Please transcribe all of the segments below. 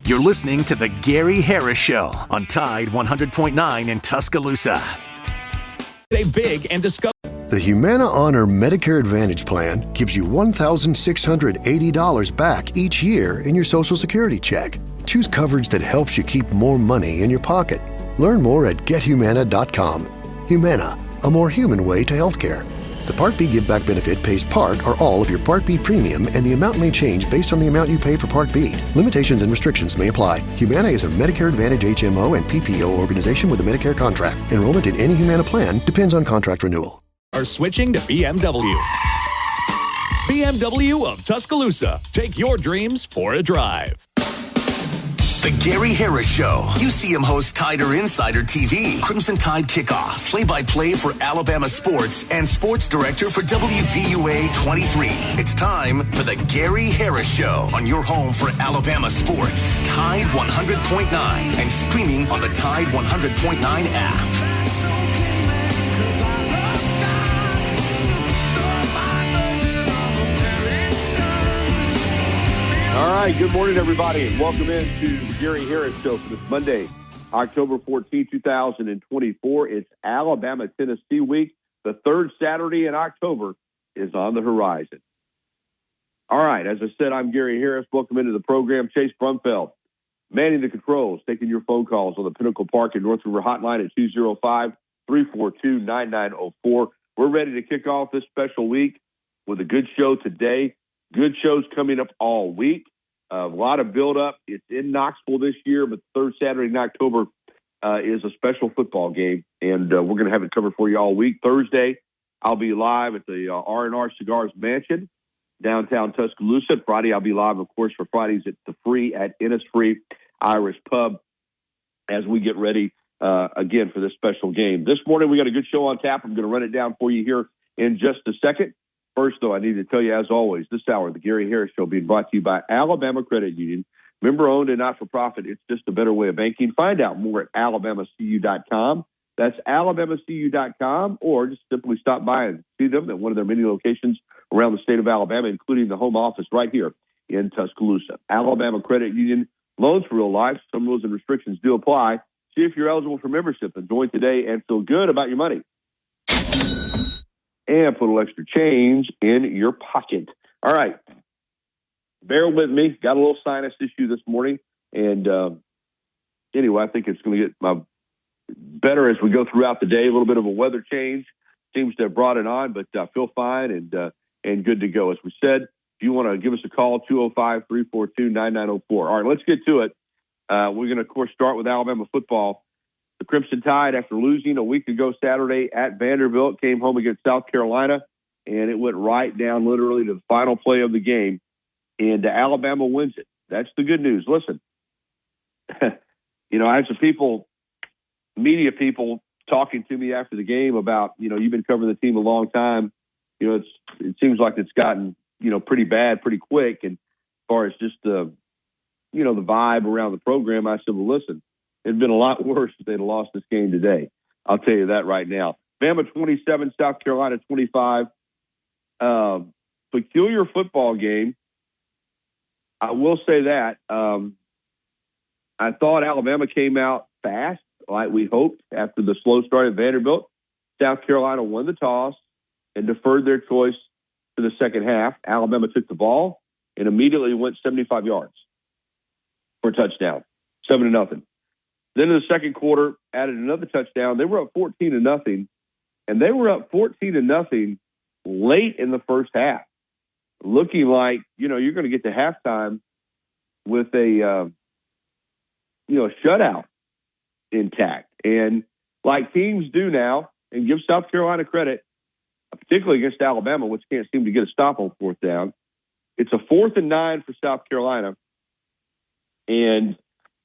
You're listening to The Gary Harris Show on Tide 100.9 in Tuscaloosa. Save big and discover. The Humana Honor Medicare Advantage Plan gives you $1,680 back each year in your Social Security check. Choose coverage that helps you keep more money in your pocket. Learn more at gethumana.com. Humana, a more human way to healthcare. The Part B Give Back benefit pays part or all of your Part B premium, and the amount may change based on the amount you pay for Part B. Limitations and restrictions may apply. Humana is a Medicare Advantage HMO and PPO organization with a Medicare contract. Enrollment in any Humana plan depends on contract renewal. Are switching to BMW. BMW of Tuscaloosa. Take your dreams for a drive. The Gary Harris Show. UCM host Tider Insider TV. Crimson Tide Kickoff. Play-by-play for Alabama sports and sports director for WVUA 23. It's time for the Gary Harris Show on your home for Alabama sports. Tide 100.9 and streaming on the Tide 100.9 app. All right, good morning, everybody, and welcome into the Gary Harris Show for this Monday, October 14, 2024. It's Alabama-Tennessee week. The third Saturday in October is on the horizon. All right, as I said, I'm Gary Harris. Welcome into the program. Chase Brumfeld, manning the controls, taking your phone calls on the Pinnacle Park and North River hotline at 205-342-9904. We're ready to kick off this special week with a good show today. Good shows coming up all week. A lot of build-up. It's in Knoxville this year, but the third Saturday in October is a special football game, and we're going to have it covered for you all week. Thursday, I'll be live at the R&R Cigars Mansion, downtown Tuscaloosa. Friday, I'll be live, of course, for Fridays at the Free at Innisfree Irish Pub as we get ready, again, for this special game. This morning, we got a good show on tap. I'm going to run it down for you here in just a second. First, though, I need to tell you, as always, this hour, the Gary Harris Show being brought to you by Alabama Credit Union. Member-owned and not-for-profit. It's just a better way of banking. Find out more at alabamacu.com. That's alabamacu.com, or just simply stop by and see them at one of their many locations around the state of Alabama, including the home office right here in Tuscaloosa. Alabama Credit Union, loans for real life. Some rules and restrictions do apply. See if you're eligible for membership and join today and feel good about your money. And put a little extra change in your pocket. All right. Bear with me. Got a little sinus issue this morning. And anyway, I think it's going to get better as we go throughout the day. A little bit of a weather change seems to have brought it on, but I feel fine and good to go. As we said, if you want to give us a call, 205-342-9904. All right, let's get to it. We're going to, of course, start with Alabama football. The Crimson Tide, after losing a week ago Saturday at Vanderbilt, came home against South Carolina, and it went right down literally to the final play of the game, and Alabama wins it. That's the good news. Listen, I had some media people talking to me after the game about, you've been covering the team a long time. It seems like it's gotten, pretty bad pretty quick. And as far as just the vibe around the program, I said, well, listen, it'd been a lot worse if they'd have lost this game today. I'll tell you that right now. Bama 27, South Carolina 25. Peculiar football game. I will say that. I thought Alabama came out fast, like we hoped, after the slow start at Vanderbilt. South Carolina won the toss and deferred their choice to the second half. Alabama took the ball and immediately went 75 yards for a touchdown, 7-0. Then in the second quarter, added another touchdown. They were up 14-0, and they were up 14-0 late in the first half, looking like, you're going to get to halftime with a shutout intact. And like teams do now, and give South Carolina credit, particularly against Alabama, which can't seem to get a stop on fourth down. It's a 4th and 9 for South Carolina. And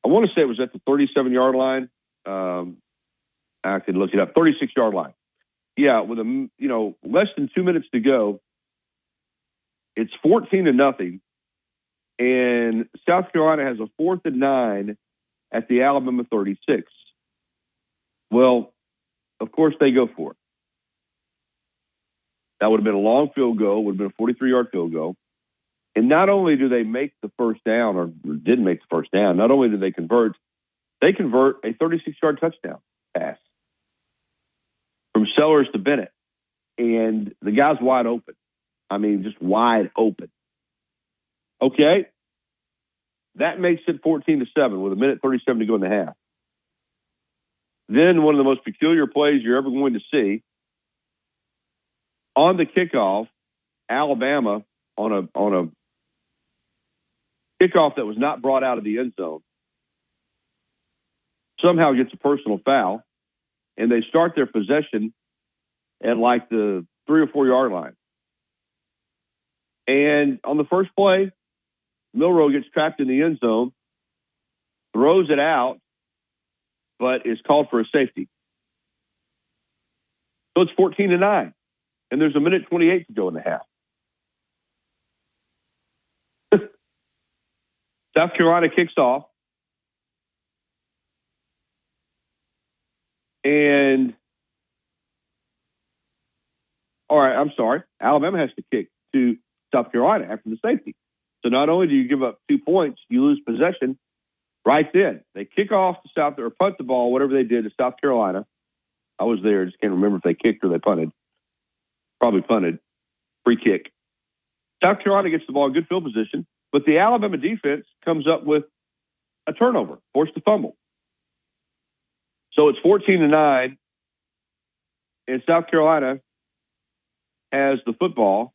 I want to say it was at the 37-yard line. I could look it up. 36-yard line. Yeah, with less than 2 minutes to go, it's 14-0, and South Carolina has a 4th and 9 at the Alabama 36. Well, of course they go for it. That would have been a long field goal. Would have been a 43-yard field goal. And not only do they make the first down, or didn't make the first down, not only do they convert a 36-yard touchdown pass from Sellers to Bennett. And the guy's wide open. I mean, just wide open. Okay. That makes it 14-7 with 1:37 to go in the half. Then one of the most peculiar plays you're ever going to see. On the kickoff, Alabama on a kickoff that was not brought out of the end zone somehow gets a personal foul, and they start their possession at like the 3 or 4 yard line. And on the first play, Milroe gets trapped in the end zone, throws it out, but is called for a safety. So it's 14-9, and there's 1:28 to go in the half. South Carolina kicks off, and Alabama has to kick to South Carolina after the safety. So not only do you give up 2 points, you lose possession right then. They kick off to or punt the ball, whatever they did, to South Carolina. I was there. Just can't remember if they kicked or they punted. Probably punted. Free kick. South Carolina gets the ball in good field position, but the Alabama defense comes up with a turnover, forced a fumble. So it's 14-9, and South Carolina has the football,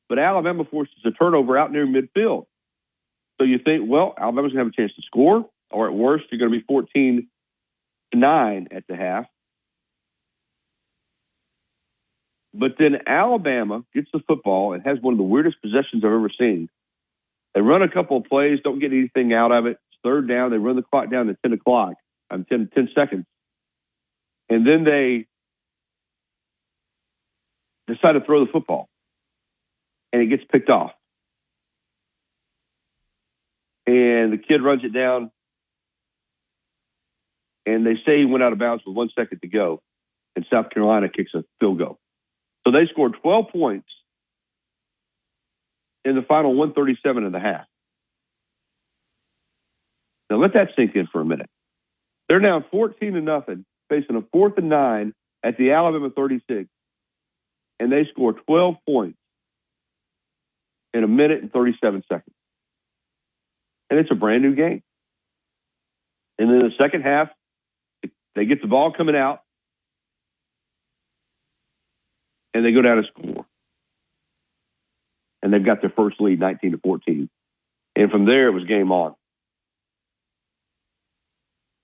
but Alabama forces a turnover out near midfield. So you think, well, Alabama's going to have a chance to score, or at worst, you're going to be 14-9 at the half. But then Alabama gets the football and has one of the weirdest possessions I've ever seen. They run a couple of plays, don't get anything out of it. It's third down. They run the clock down to 10 seconds. And then they decide to throw the football. And it gets picked off. And the kid runs it down. And they say he went out of bounds with 1 second to go. And South Carolina kicks a field goal. So they scored 12 points in the final 1:37 and a half. Now let that sink in for a minute. They're now 14-0, facing a 4th and 9 at the Alabama 36, and they score 12 points in 1:37. And it's a brand new game. And then the second half, they get the ball coming out, and they go down to score. And they've got their first lead, 19-14. And from there, it was game on.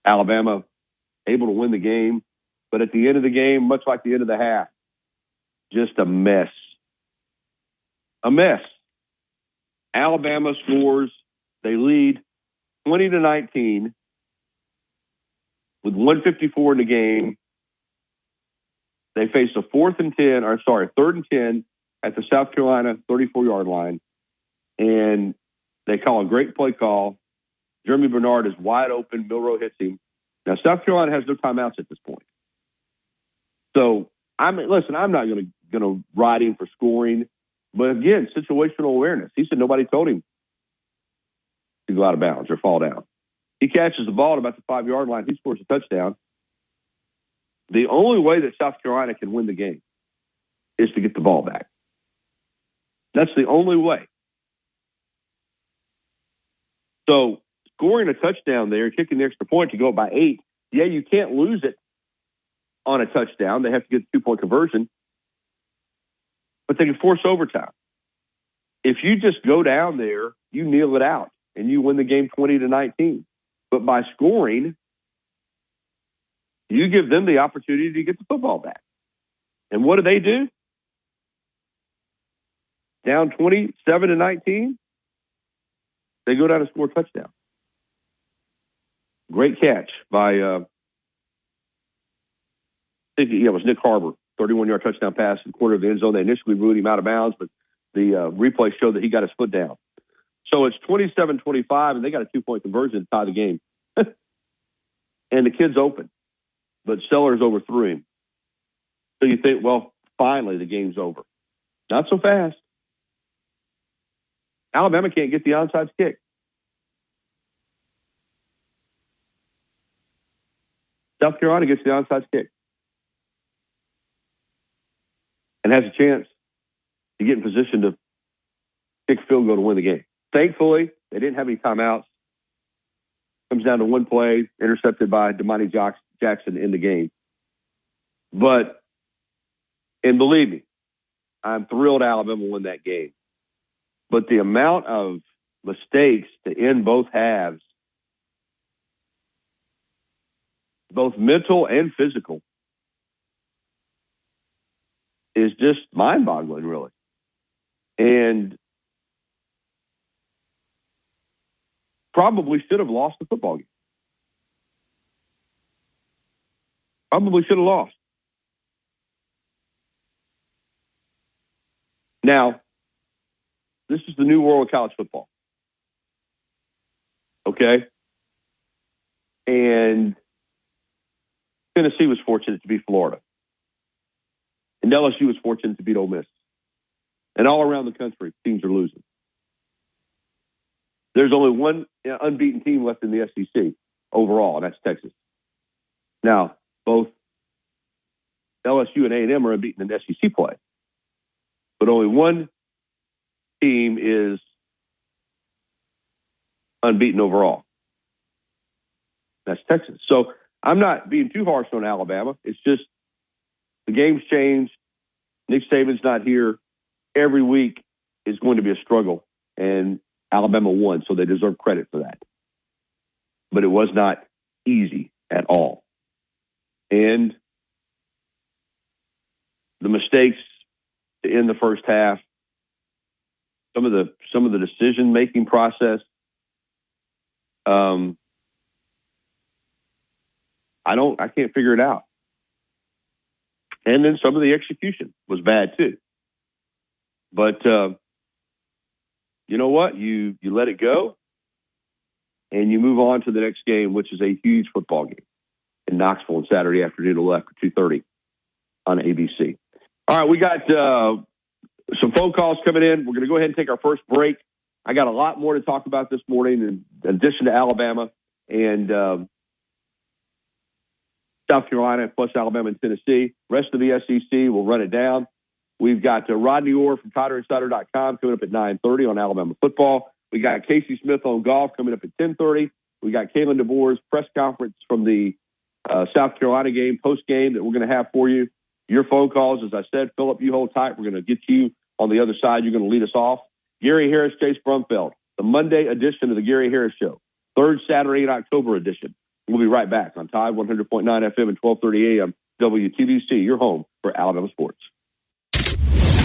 Alabama able to win the game, but at the end of the game, much like the end of the half, just a mess. A mess. Alabama scores. They lead 20-19 with 1:54 in the game. They face a 3rd and 10 at the South Carolina 34-yard line, and they call a great play call. Jeremy Bernard is wide open. Milroe hits him. Now, South Carolina has no timeouts at this point. So, I'm not going to ride him for scoring, but again, situational awareness. He said nobody told him to go out of bounds or fall down. He catches the ball at about the 5-yard line. He scores a touchdown. The only way that South Carolina can win the game is to get the ball back. That's the only way. So scoring a touchdown there, kicking the extra point to go by 8, yeah, you can't lose it on a touchdown. They have to get the 2-point conversion. But they can force overtime. If you just go down there, you kneel it out, and you win the game 20-19. But by scoring, you give them the opportunity to get the football back. And what do? Down 27-19, they go down and score a touchdown. Great catch by, I think it was Nick Harbor, 31-yard touchdown pass in the corner of the end zone. They initially ruled him out of bounds, but the replay showed that he got his foot down. So it's 27-25, and they got a 2-point conversion to tie the game. And the kid's open, but Sellers overthrew him. So you think, well, finally the game's over. Not so fast. Alabama can't get the onside kick. South Carolina gets the onside kick and has a chance to get in position to kick a field goal to win the game. Thankfully, they didn't have any timeouts. Comes down to one play, intercepted by Damani Jackson in the game. And believe me, I'm thrilled Alabama won that game. But the amount of mistakes to end both halves, both mental and physical, is just mind-boggling, really. And probably should have lost the football game. Probably should have lost. Now, this is the new world of college football. Okay? And Tennessee was fortunate to beat Florida. And LSU was fortunate to beat Ole Miss. And all around the country, teams are losing. There's only one unbeaten team left in the SEC overall, and that's Texas. Now, both LSU and A&M are unbeaten in SEC play. But only one team is unbeaten overall. That's Texas. So I'm not being too harsh on Alabama. It's just the game's changed. Nick Saban's not here. Every week is going to be a struggle. And Alabama won, so they deserve credit for that. But it was not easy at all. And the mistakes to end the first half, some of the decision-making process, I can't figure it out. And then some of the execution was bad too. But you know what? You let it go, and you move on to the next game, which is a huge football game in Knoxville on Saturday afternoon, a little after 2:30 on ABC. All right, we got some phone calls coming in. We're going to go ahead and take our first break. I got a lot more to talk about this morning in addition to Alabama and South Carolina, plus Alabama and Tennessee. Rest of the SEC, we'll run it down. We've got Rodney Orr from TiderInsider.com coming up at 9:30 on Alabama football. We got Casey Smith on golf coming up at 10:30. We got Kalen DeBoer's press conference from the South Carolina game, post-game, that we're going to have for you. Your phone calls, as I said, Philip, you hold tight. We're going to get you on the other side. You're going to lead us off. Gary Harris, Chase Brumfeld, the Monday edition of the Gary Harris Show, third Saturday in October edition. We'll be right back on Tide 100.9 FM and 1230 AM WTBC, your home for Alabama sports.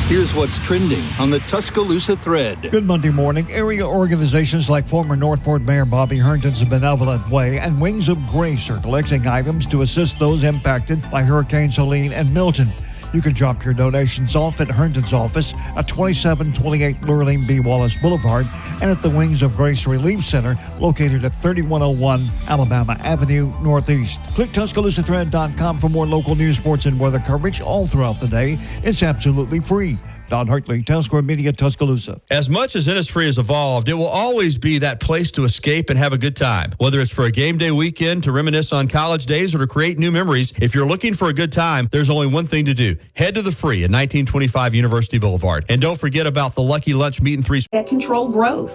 Here's what's trending on the Tuscaloosa Thread. Good Monday morning. Area organizations like former Northport Mayor Bobby Herndon's Benevolent Way and Wings of Grace are collecting items to assist those impacted by Hurricanes Helene and Milton. You can drop your donations off at Herndon's office at 2728 Lurleen B. Wallace Boulevard and at the Wings of Grace Relief Center located at 3101 Alabama Avenue Northeast. Click TuscaloosaThread.com for more local news, sports, and weather coverage all throughout the day. It's absolutely free. Don Hartley, Town Square Media, Tuscaloosa. As much as Innisfree has evolved, it will always be that place to escape and have a good time. Whether it's for a game day weekend, to reminisce on college days, or to create new memories, if you're looking for a good time, there's only one thing to do. Head to the Free at 1925 University Boulevard. And don't forget about the Lucky Lunch Meat and Three. That control growth.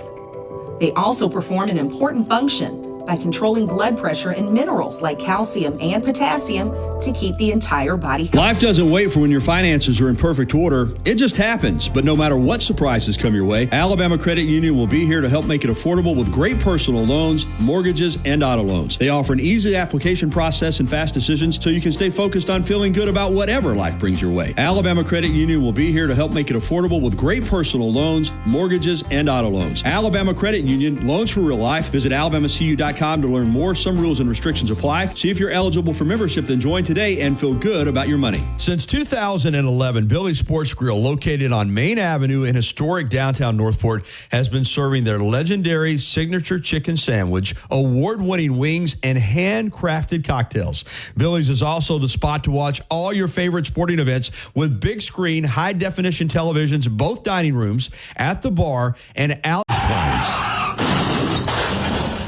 They also perform an important function by controlling blood pressure and minerals like calcium and potassium to keep the entire body healthy. Life doesn't wait for when your finances are in perfect order. It just happens. But no matter what surprises come your way, Alabama Credit Union will be here to help make it affordable with great personal loans, mortgages, and auto loans. They offer an easy application process and fast decisions so you can stay focused on feeling good about whatever life brings your way. Alabama Credit Union will be here to help make it affordable with great personal loans, mortgages, and auto loans. Alabama Credit Union, loans for real life. Visit alabamacu.com BillySports.com to learn more. Some rules and restrictions apply. See if you're eligible for membership, then join today and feel good about your money. Since 2011, Billy's Sports Grill, located on Main Avenue in historic downtown Northport, has been serving their legendary signature chicken sandwich, award-winning wings, and handcrafted cocktails. Billy's is also the spot to watch all your favorite sporting events with big screen, high-definition televisions, both dining rooms, at the bar, and out. Clients.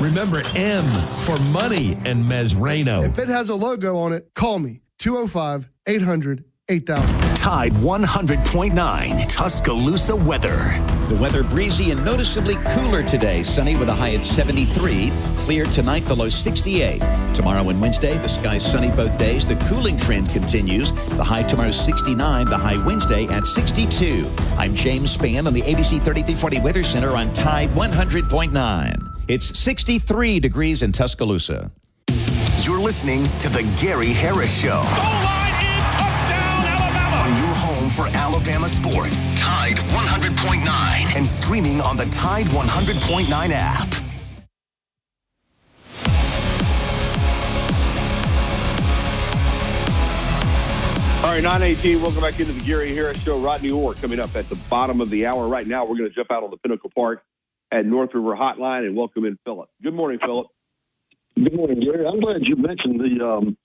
Remember M for money and Mesrano. If it has a logo on it, call me. 205-800-8000. Tide 100.9 Tuscaloosa weather. The weather breezy and noticeably cooler today. Sunny with a high at 73. Clear tonight, the low 68. Tomorrow and Wednesday, the sky's sunny both days. The cooling trend continues. The high tomorrow 69. The high Wednesday at 62. I'm James Spann on the ABC 3340 Weather Center on Tide 100.9. It's 63 degrees in Tuscaloosa. You're listening to The Gary Harris Show. Goal line in, touchdown, Alabama. On your home for Alabama sports. Tide 100.9. And streaming on the Tide 100.9 app. All right, 9:18. Welcome back into the Gary Harris Show. Rodney Orr coming up at the bottom of the hour. Right now, we're going to jump out on the Pinnacle Park at North River Hotline and welcome in Philip. Good morning, Philip. Good morning, Gary. I'm glad you mentioned the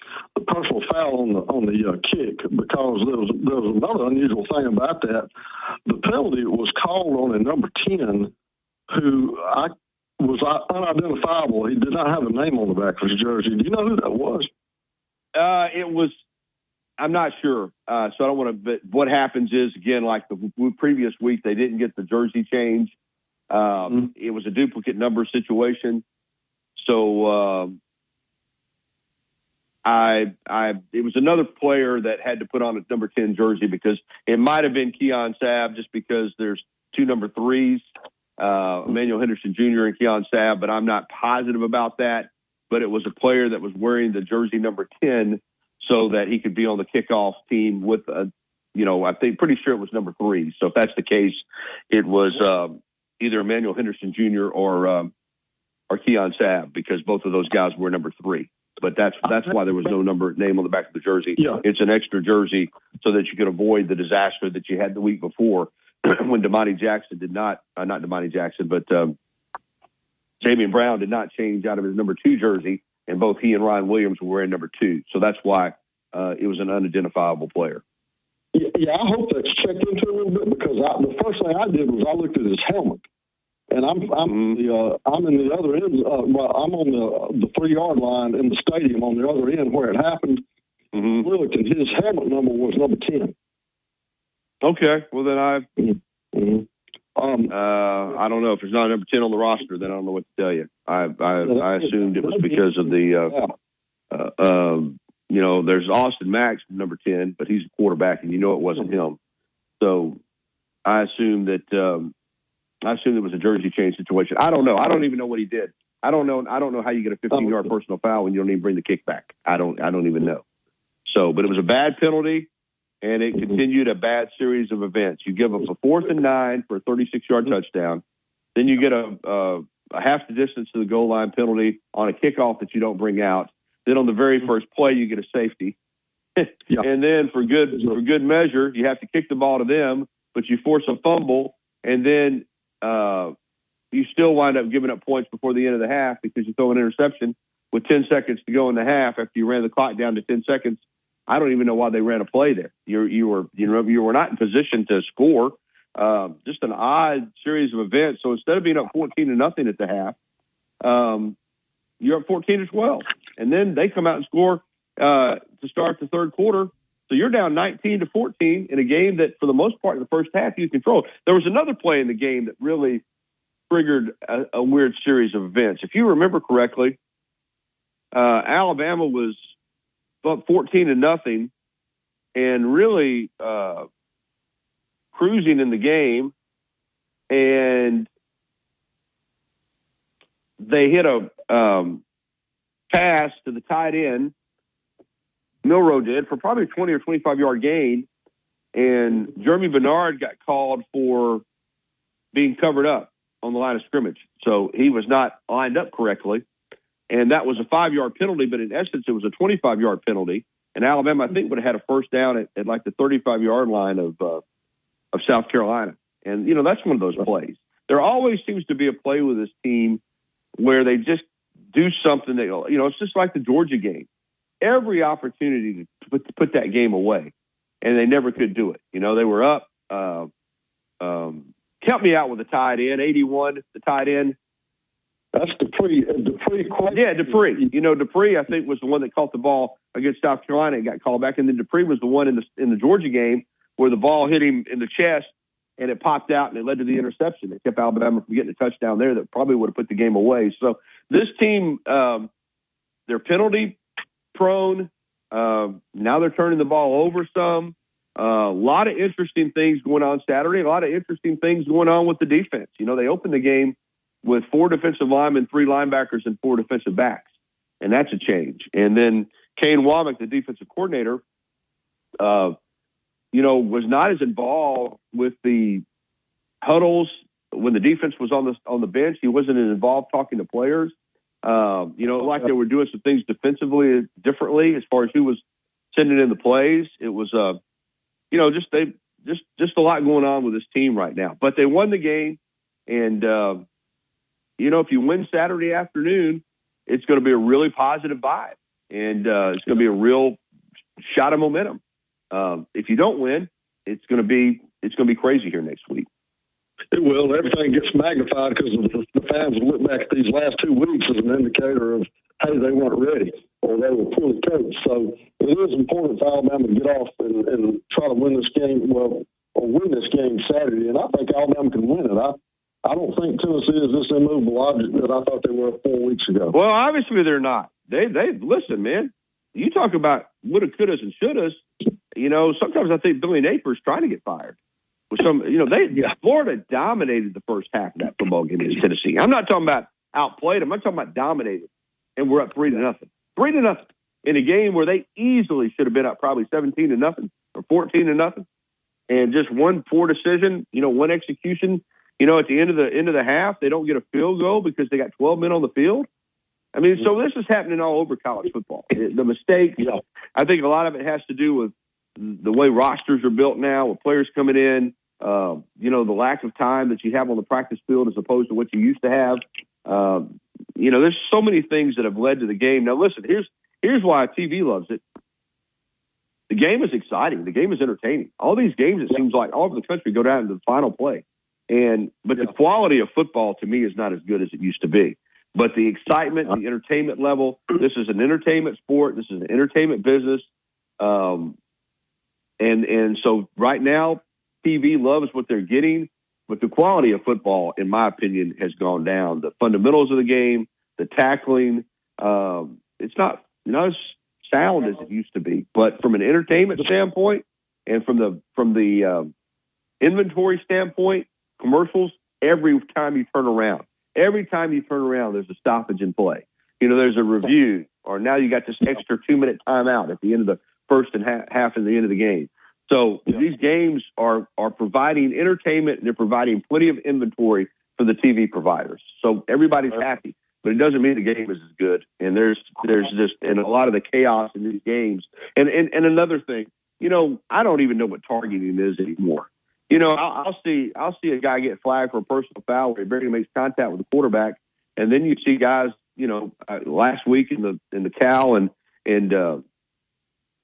personal foul on the kick, because there was another unusual thing about that. The penalty was called on a number 10 who was unidentifiable. He did not have a name on the back of his jersey. Do you know who that was? It was. I'm not sure. So I don't want to. But what happens is, again, like the previous week, they didn't get the jersey change. It was a duplicate number situation. So it was another player that had to put on a number 10 jersey, because it might have been Keon Sabb, just because there's two number 3s, Emmanuel Henderson Jr. and Keon Sabb, but I'm not positive about that. But it was a player that was wearing the jersey number 10 so that he could be on the kickoff team with I think pretty sure it was number 3. So if that's the case, it was either Emmanuel Henderson Jr. or Keon Sabb, because both of those guys were number 3. But that's why there was no name on the back of the jersey. Yeah. It's an extra jersey so that you could avoid the disaster that you had the week before when Damani Jackson did not Damani Jackson, but Damian Brown did not change out of his number 2 jersey, and both he and Ryan Williams were wearing number 2. So that's why it was an unidentifiable player. Yeah, I hope that's checked into a little bit, because the first thing I did was I looked at his helmet. And I'm in the other end. I'm on the 3-yard line in the stadium on the other end where it happened. Look, and his helmet number was number 10. Okay, well then I don't know if there's not a number 10 on the roster. Then I don't know what to tell you. I assumed it was because of the there's Austin Max number 10, but he's a quarterback, and it wasn't him. So I assumed that. I assume it was a jersey change situation. I don't know. I don't even know what he did. I don't know how you get a 15-yard personal foul when you don't even bring the kick back. I don't even know. So, but it was a bad penalty, and it continued a bad series of events. You give up a 4th and 9 for a 36-yard touchdown. Then you get a half the distance to the goal line penalty on a kickoff that you don't bring out. Then on the very first play, you get a safety. And then for good measure, you have to kick the ball to them, but you force a fumble, and then you still wind up giving up points before the end of the half because you throw an interception with 10 seconds to go in the half after you ran the clock down to 10 seconds. I don't even know why they ran a play there. You were not in position to score. Just an odd series of events. So instead of being up 14-0 at the half, you're up 14-12, and then they come out and score to start the third quarter. So you're down 19-14 in a game that, for the most part, in the first half, you controlled. There was another play in the game that really triggered a weird series of events. If you remember correctly, Alabama was up 14-0 and really cruising in the game, and they hit a pass to the tight end. Milroe did, for probably a 20 or 25-yard gain, and Jeremy Bernard got called for being covered up on the line of scrimmage. So he was not lined up correctly, and that was a 5-yard penalty, but in essence, it was a 25-yard penalty. And Alabama, I think, would have had a first down at like the 35-yard line of South Carolina. And, that's one of those plays. There always seems to be a play with this team where they just do something that, it's just like the Georgia game. Every opportunity to put that game away, and they never could do it. They were up. Help me out with the tight end, 81, the tight end. That's Dupree. Yeah, Dupree. Dupree, I think, was the one that caught the ball against South Carolina and got called back. And then Dupree was the one in the Georgia game where the ball hit him in the chest and it popped out and it led to the interception. It kept Alabama from getting a touchdown there that probably would have put the game away. So this team, they're penalty prone. Now they're turning the ball over some. A lot of interesting things going on Saturday. A lot of interesting things going on with the defense. They opened the game with 4 defensive linemen, 3 linebackers, and 4 defensive backs. And that's a change. And then Kane Womack, the defensive coordinator, was not as involved with the huddles when the defense was on the bench. He wasn't as involved talking to players. Like they were doing some things defensively differently as far as who was sending in the plays. It was, just a lot going on with this team right now. But they won the game, and if you win Saturday afternoon, it's going to be a really positive vibe, and it's going to be a real shot of momentum. If you don't win, it's going to be crazy here next week. It will. Everything gets magnified because the fans will look back at these last 2 weeks as an indicator of, hey, they weren't ready or they were poorly coached. So it is important for Alabama to get off and try to win this game, or win this game Saturday. And I think Alabama can win it. I don't think Tennessee is this immovable object that I thought they were 4 weeks ago. Well, obviously they're not. They listen, man. You talk about woulda, couldas, and shouldas. Sometimes I think Billy Napier's trying to get fired. With Florida dominated the first half of that football game against Tennessee. I'm not talking about outplayed them. I'm talking about dominated, and we're up 3-0, 3-0 in a game where they easily should have been up probably 17-0 or 14-0, and just one poor decision. One execution. At the end of the half, they don't get a field goal because they got 12 men on the field. I mean, so this is happening all over college football. The mistakes, I think a lot of it has to do with the way rosters are built now, with players coming in, the lack of time that you have on the practice field as opposed to what you used to have. There's so many things that have led to the game. Now, listen, here's why TV loves it. The game is exciting. The game is entertaining. All these games, it seems like all over the country, go down to the final play. But the quality of football, to me, is not as good as it used to be. But the excitement, the entertainment level, this is an entertainment sport. This is an entertainment business. And so right now, TV loves what they're getting. But the quality of football, in my opinion, has gone down. The fundamentals of the game, the tackling, it's not as sound as it used to be. But from an entertainment standpoint and from the inventory standpoint, commercials, every time you turn around, there's a stoppage in play. There's a review, or now you got this extra 2-minute timeout at the end of the first and half of the end of the game. So these games are providing entertainment, and they're providing plenty of inventory for the TV providers. So everybody's happy, but it doesn't mean the game is as good. And there's just a lot of the chaos in these games. And another thing, I don't even know what targeting is anymore. I'll see a guy get flagged for a personal foul where he barely makes contact with the quarterback, and then you see guys, last week in the Cal and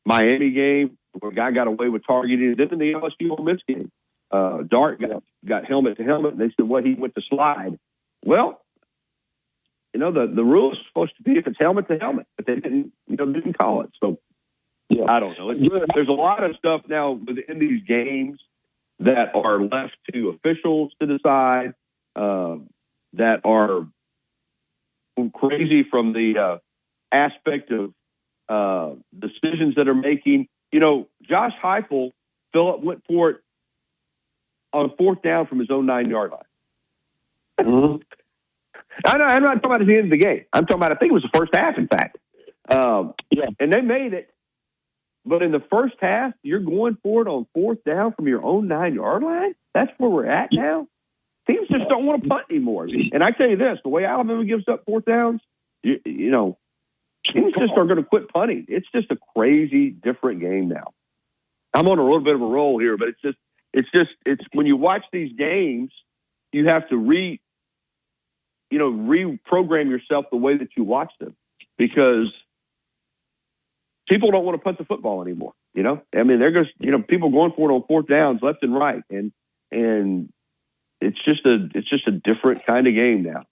Miami game where a guy got away with targeting. Then in the LSU Ole Miss game, Dart got helmet to helmet, and they said, he went to slide. Well, the rule is supposed to be if it's helmet to helmet, but they didn't call it. So I don't know. There's a lot of stuff now within these games that are left to officials to decide, that are crazy from the aspect of decisions that are making. Josh Heupel, Phillip went for it on 4th down from his own 9-yard line. Mm-hmm. I'm not talking about at the end of the game. I'm talking about, I think it was the first half, in fact. And they made it. But in the first half, you're going for it on 4th down from your own 9-yard line? That's where we're at now? Teams just don't want to punt anymore. And I tell you this, the way Alabama gives up 4th downs, you know, teams just are going to quit punting. It's just a crazy different game now. I'm on a little bit of a roll here, but it's when you watch these games, you have to reprogram yourself the way that you watch them, because people don't want to punt the football anymore. You know, I mean, they're just, people going for it on fourth downs left and right. And it's just a different kind of game now.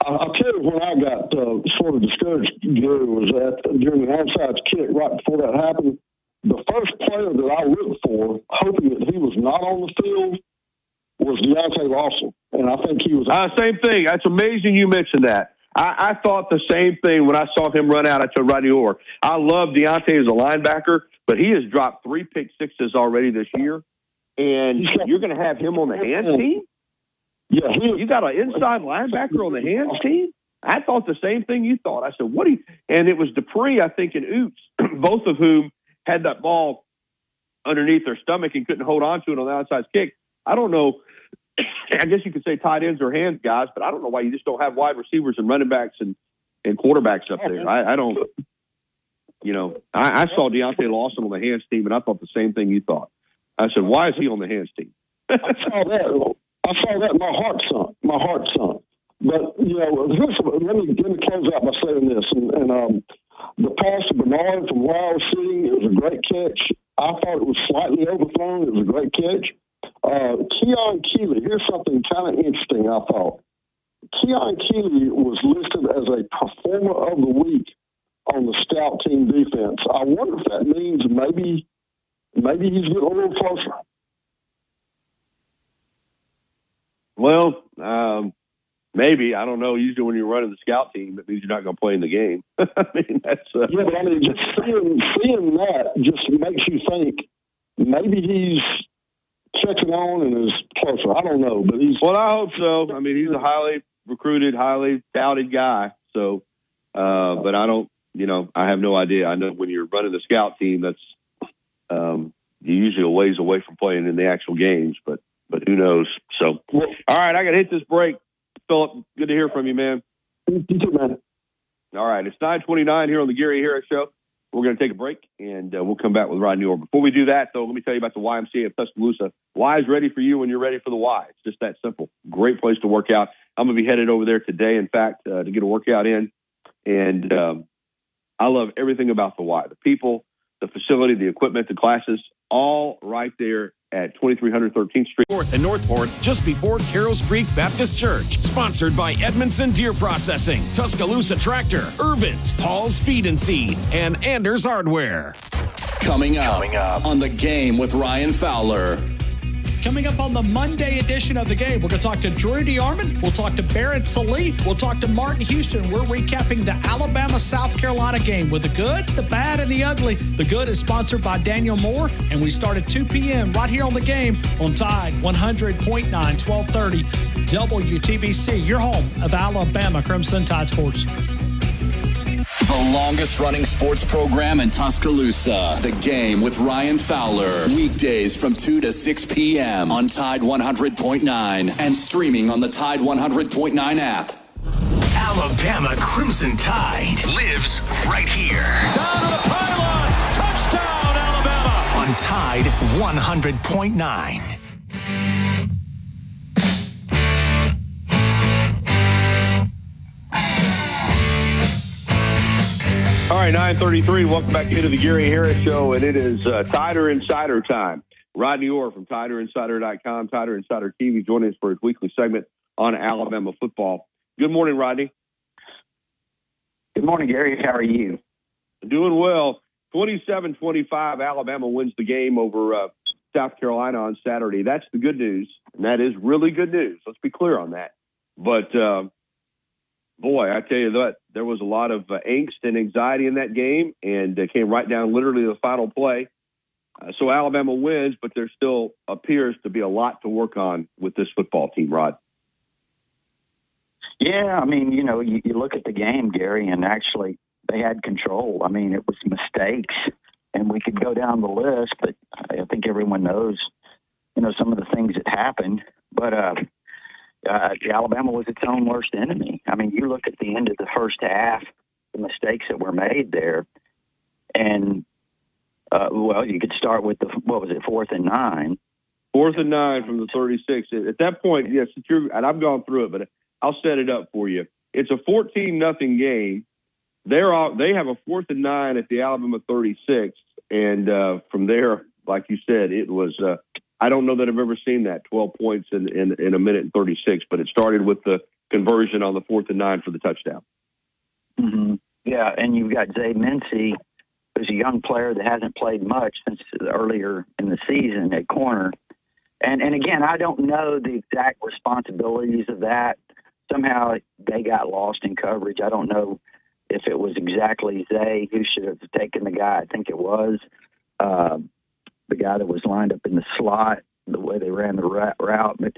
I'll tell you when I got sort of discouraged, Gary, was that during the onside kick right before that happened, the first player that I looked for, hoping that he was not on the field, was Deontay Lawson. And I think he was... Same thing. That's amazing you mentioned that. I thought the same thing when I saw him run out. I told Rodney Orr, I love Deontay as a linebacker, but he has dropped 3 pick sixes already this year. And you're going to have him on the hands team? Yeah, you got an inside linebacker on the hands team? I thought the same thing you thought. I said, what do you... And it was Dupree, I think, and Oots, both of whom had that ball underneath their stomach and couldn't hold on to it on the outside kick. I don't know. I guess you could say tight ends or hands guys, but I don't know why you just don't have wide receivers and running backs and quarterbacks up there. I don't, I saw Deontay Lawson on the hands team, and I thought the same thing you thought. I said, why is he on the hands team? I saw that. My heart sunk. But, let me close out by saying this. And the pass to Bernard from where I was sitting, it was a great catch. I thought it was slightly overthrown. It was a great catch. Keon Keeley, here's something kind of interesting, I thought. Keon Keeley was listed as a performer of the week on the scout team defense. I wonder if that means maybe he's getting a little closer. Well, maybe. I don't know. Usually when you're running the scout team, it means you're not going to play in the game. I mean, that's... Yeah, but I mean, just seeing that just makes you think maybe he's catching on and is closer. I don't know, but he's... Well, I hope so. I mean, he's a highly recruited, highly touted guy. So, but I don't, I have no idea. I know when you're running the scout team, that's you're usually a ways away from playing in the actual games, but who knows? So, all right, I got to hit this break. Philip, good to hear from you, man. You too, man. All right, it's 9:29 here on the Gary Harris Show. We're going to take a break, and we'll come back with Rodney Orr. Before we do that, though, let me tell you about the YMCA of Tuscaloosa. Y is ready for you when you're ready for the Y. It's just that simple. Great place to work out. I'm going to be headed over there today, in fact, to get a workout in. And I love everything about the Y. The people, the facility, the equipment, the classes, all right there at 2300 13th Street. North and Northport, just before Carroll's Creek Baptist Church. Sponsored by Edmondson Deer Processing, Tuscaloosa Tractor, Irvin's, Paul's Feed and Seed, and Anders Hardware. Coming up on The Game with Ryan Fowler. Coming up on the Monday edition of The Game, we're going to talk to Drew DeArmond. We'll talk to Barrett Salee. We'll talk to Martin Houston. We're recapping the Alabama-South Carolina game with the good, the bad, and the ugly. The good is sponsored by Daniel Moore, and we start at 2 p.m. right here on The Game on Tide 100.9, 1230 WTBC, your home of Alabama Crimson Tide Sports. The longest running sports program in Tuscaloosa. The Game with Ryan Fowler. Weekdays from 2 to 6 p.m. on Tide 100.9 and streaming on the Tide 100.9 app. Alabama Crimson Tide lives right here. Down to the pylon. Touchdown, Alabama. On Tide 100.9. All right, 9:33. Welcome back into the Gary Harris Show, and it is Tider Insider time. Rodney Orr from TiderInsider.com, Tider Insider TV, joining us for his weekly segment on Alabama football. Good morning, Rodney. Good morning, Gary. How are you? Doing well. 27-25, Alabama wins the game over South Carolina on Saturday. That's the good news, and that is really good news. Let's be clear on that. But boy, I tell you that there was a lot of angst and anxiety in that game, and it came right down literally to the final play. So Alabama wins, but there still appears to be a lot to work on with this football team, Rod. Yeah, I mean, you look at the game, Gary, and actually they had control. I mean, it was mistakes, and we could go down the list, but I think everyone knows, some of the things that happened. But, Alabama was its own worst enemy. I mean, you look at the end of the first half, the mistakes that were made there, and well, you could start with 4th and 9. 4th and 9 from the 36. At that point, yes, and I've gone through it, but I'll set it up for you. It's a 14-0 game. They have a 4th and 9 at the Alabama 36, and from there, like you said, it was. I don't know that I've ever seen that 12 points in a minute and 36, but it started with the conversion on the 4th and 9 for the touchdown. Mm-hmm. Yeah, and you've got Zay Mincy, who's a young player that hasn't played much since earlier in the season at corner. And again, I don't know the exact responsibilities of that. Somehow they got lost in coverage. I don't know if it was exactly Zay who should have taken the guy. I think it was the guy that was lined up in the slot, the way they ran the route. But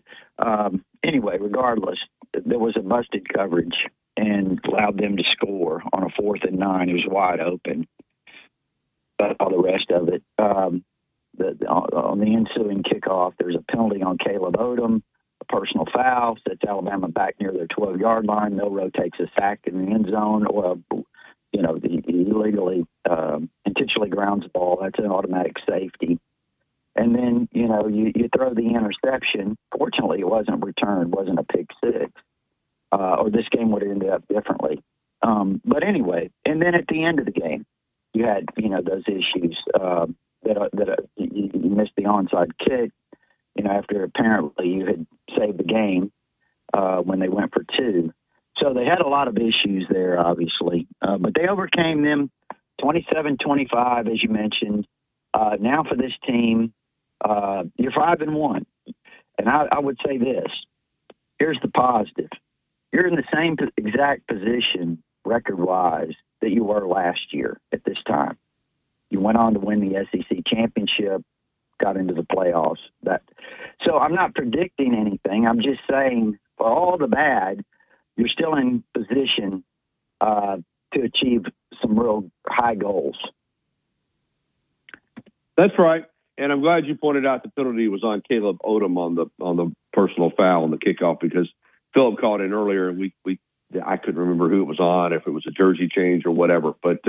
anyway, regardless, there was a busted coverage and allowed them to score on a 4th and 9. It was wide open. But all the rest of it, on the ensuing kickoff, there's a penalty on Caleb Odom, a personal foul, sets Alabama back near their 12-yard line. Milroe takes a sack in the end zone. Well, he illegally, intentionally grounds the ball. That's an automatic safety. And then, you throw the interception. Fortunately, it wasn't returned, wasn't a pick six, or this game would have ended up differently. But anyway, and then at the end of the game, you had, those issues that you missed the onside kick, after apparently you had saved the game when they went for 2. So they had a lot of issues there, obviously. But they overcame them 27-25, as you mentioned. Now for this team, you're 5-1. And I would say this. Here's the positive. You're in the same exact position record-wise that you were last year at this time. You went on to win the SEC championship, got into the playoffs. So I'm not predicting anything. I'm just saying, for all the bad, you're still in position to achieve some real high goals. That's right. And I'm glad you pointed out the penalty was on Caleb Odom on the personal foul on the kickoff, because Philip called in earlier and I couldn't remember who it was on, if it was a jersey change or whatever. But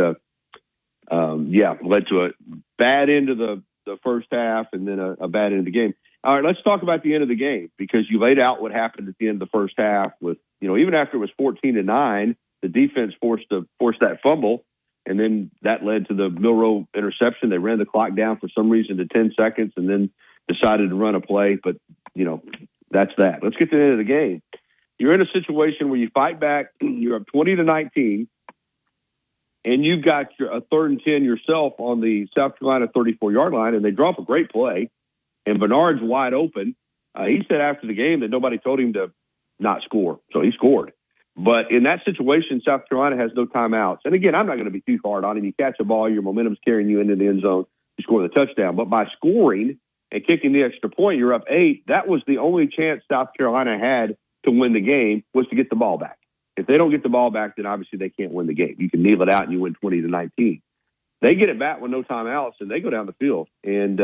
led to a bad end of the first half and then a bad end of the game. All right, let's talk about the end of the game, because you laid out what happened at the end of the first half with, even after it was 14-9, the defense forced that fumble. And then that led to the Milroe interception. They ran the clock down for some reason to 10 seconds and then decided to run a play. But, that's that. Let's get to the end of the game. You're in a situation where you fight back. You're up 20-19, and you've got a 3rd and 10 yourself on the South Carolina 34-yard line, and they draw up a great play, and Bernard's wide open. He said after the game that nobody told him to not score, so he scored. But in that situation, South Carolina has no timeouts. And again, I'm not going to be too hard on him. You catch the ball, your momentum's carrying you into the end zone, you score the touchdown. But by scoring and kicking the extra point, you're up 8. That was the only chance South Carolina had to win the game, was to get the ball back. If they don't get the ball back, then obviously they can't win the game. You can kneel it out and you win 20-19. They get it back with no timeouts, and they go down the field. And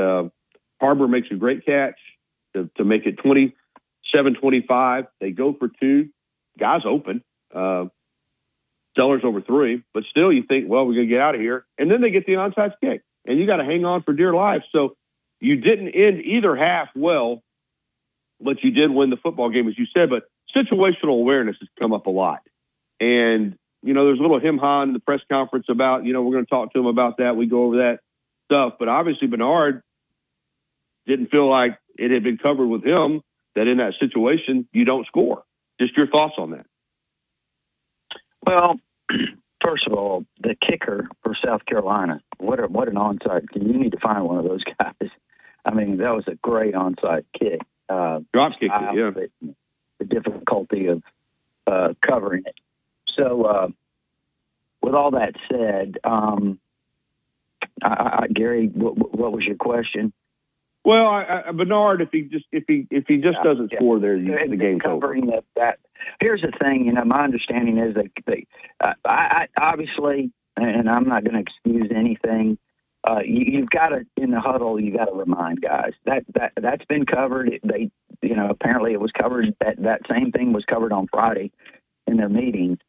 Harbor makes a great catch to make it 27-25. They go for 2. Guys open. Sellers over 3. But still you think, well, we're going to get out of here. And then they get the onside kick. And you got to hang on for dear life. So you didn't end either half well, but you did win the football game, as you said. But situational awareness has come up a lot. And, there's a little hem-ha in the press conference about, we're going to talk to him about that. We go over that stuff. But obviously Bernard didn't feel like it had been covered with him, that in that situation you don't score. Just your thoughts on that. Well, first of all, the kicker for South Carolina, what an onside. You need to find one of those guys. I mean, that was a great onside kick. Drop kick, yeah. The difficulty of covering it. So, with all that said, Gary, what was your question? Well, Bernard, if he just doesn't score there, the game's covering over. That. Here's the thing, my understanding is that I obviously, and I'm not going to excuse anything. You've got to, in the huddle, you got to remind guys that's been covered. They, apparently it was covered. That same thing was covered on Friday in their meetings.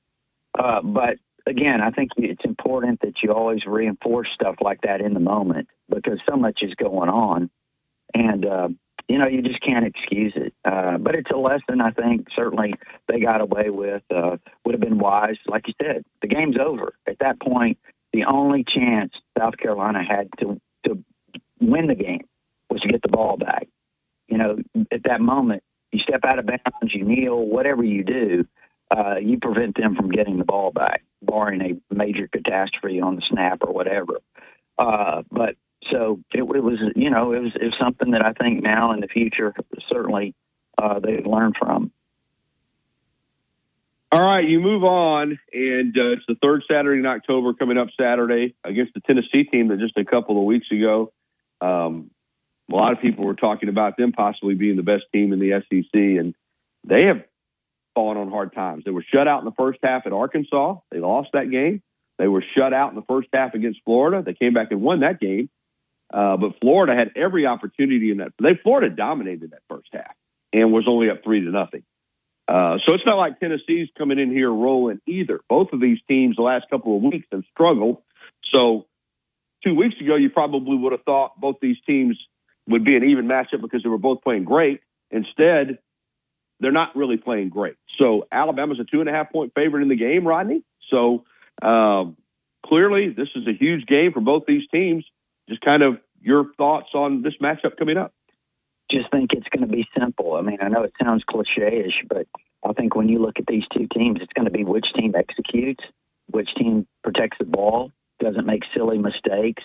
But again, I think it's important that you always reinforce stuff like that in the moment because so much is going on, and you just can't excuse it. But it's a lesson I think certainly they got away with. Would have been wise, like you said. The game's over at that point. The only chance South Carolina had to win the game was to get the ball back. At that moment, you step out of bounds, you kneel, whatever you do, you prevent them from getting the ball back, barring a major catastrophe on the snap or whatever. But so it was something that I think now in the future certainly they've learned from. All right, you move on, and it's the third Saturday in October coming up Saturday against the Tennessee team that just a couple of weeks ago, a lot of people were talking about them possibly being the best team in the SEC, and they have fallen on hard times. They were shut out in the first half at Arkansas. They lost that game. They were shut out in the first half against Florida. They came back and won that game. But Florida had every opportunity in that. Florida dominated that first half and was only up 3-0. So it's not like Tennessee's coming in here rolling either. Both of these teams the last couple of weeks have struggled. So 2 weeks ago, you probably would have thought both these teams would be an even matchup because they were both playing great. Instead, they're not really playing great. So Alabama's a 2.5-point favorite in the game, Rodney. So clearly this is a huge game for both these teams. Just kind of your thoughts on this matchup coming up. Just think it's going to be simple. I mean, I know it sounds cliche-ish, but I think when you look at these two teams, it's going to be which team executes, which team protects the ball, doesn't make silly mistakes.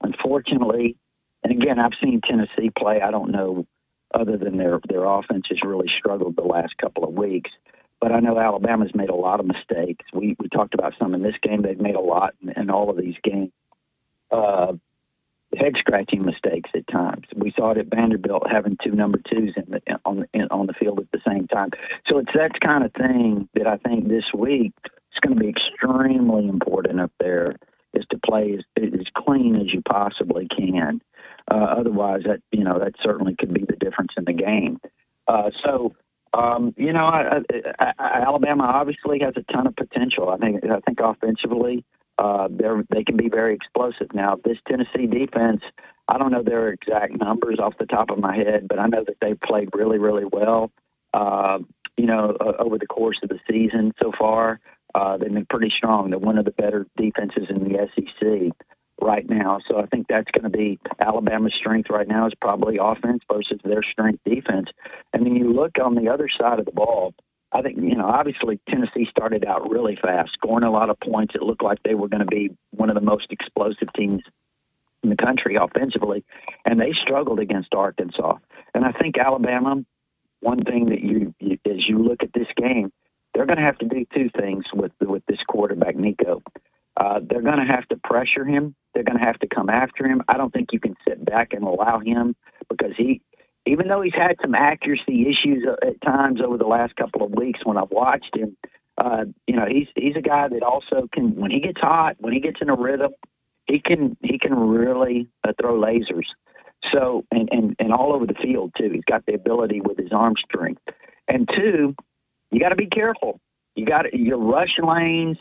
Unfortunately, and again, I've seen Tennessee play. I don't know, other than their offense has really struggled the last couple of weeks. But I know Alabama's made a lot of mistakes. We talked about some in this game. They've made a lot in all of these games. Head-scratching mistakes at times. We saw it at Vanderbilt having two number twos on the field at the same time. So it's that kind of thing that I think this week is going to be extremely important up there, is to play as clean as you possibly can. Otherwise, that certainly could be the difference in the game. Alabama obviously has a ton of potential. I think offensively, they can be very explosive. Now, this Tennessee defense, I don't know their exact numbers off the top of my head, but I know that they've played really, really well, over the course of the season so far. They've been pretty strong. They're one of the better defenses in the SEC right now. So I think that's going to be Alabama's strength right now is probably offense versus their strength defense. And when you look on the other side of the ball, I think, obviously Tennessee started out really fast, scoring a lot of points. It looked like they were going to be one of the most explosive teams in the country offensively, and they struggled against Arkansas. And I think Alabama, one thing that as you look at this game, they're going to have to do two things with this quarterback, Nico. They're going to have to pressure him. They're going to have to come after him. I don't think you can sit back and allow him, because even though he's had some accuracy issues at times over the last couple of weeks when I've watched him, he's a guy that also can, when he gets hot, when he gets in a rhythm, he can really throw lasers. So, and all over the field too. He's got the ability with his arm strength. And two, you got to be careful. Your rush lanes,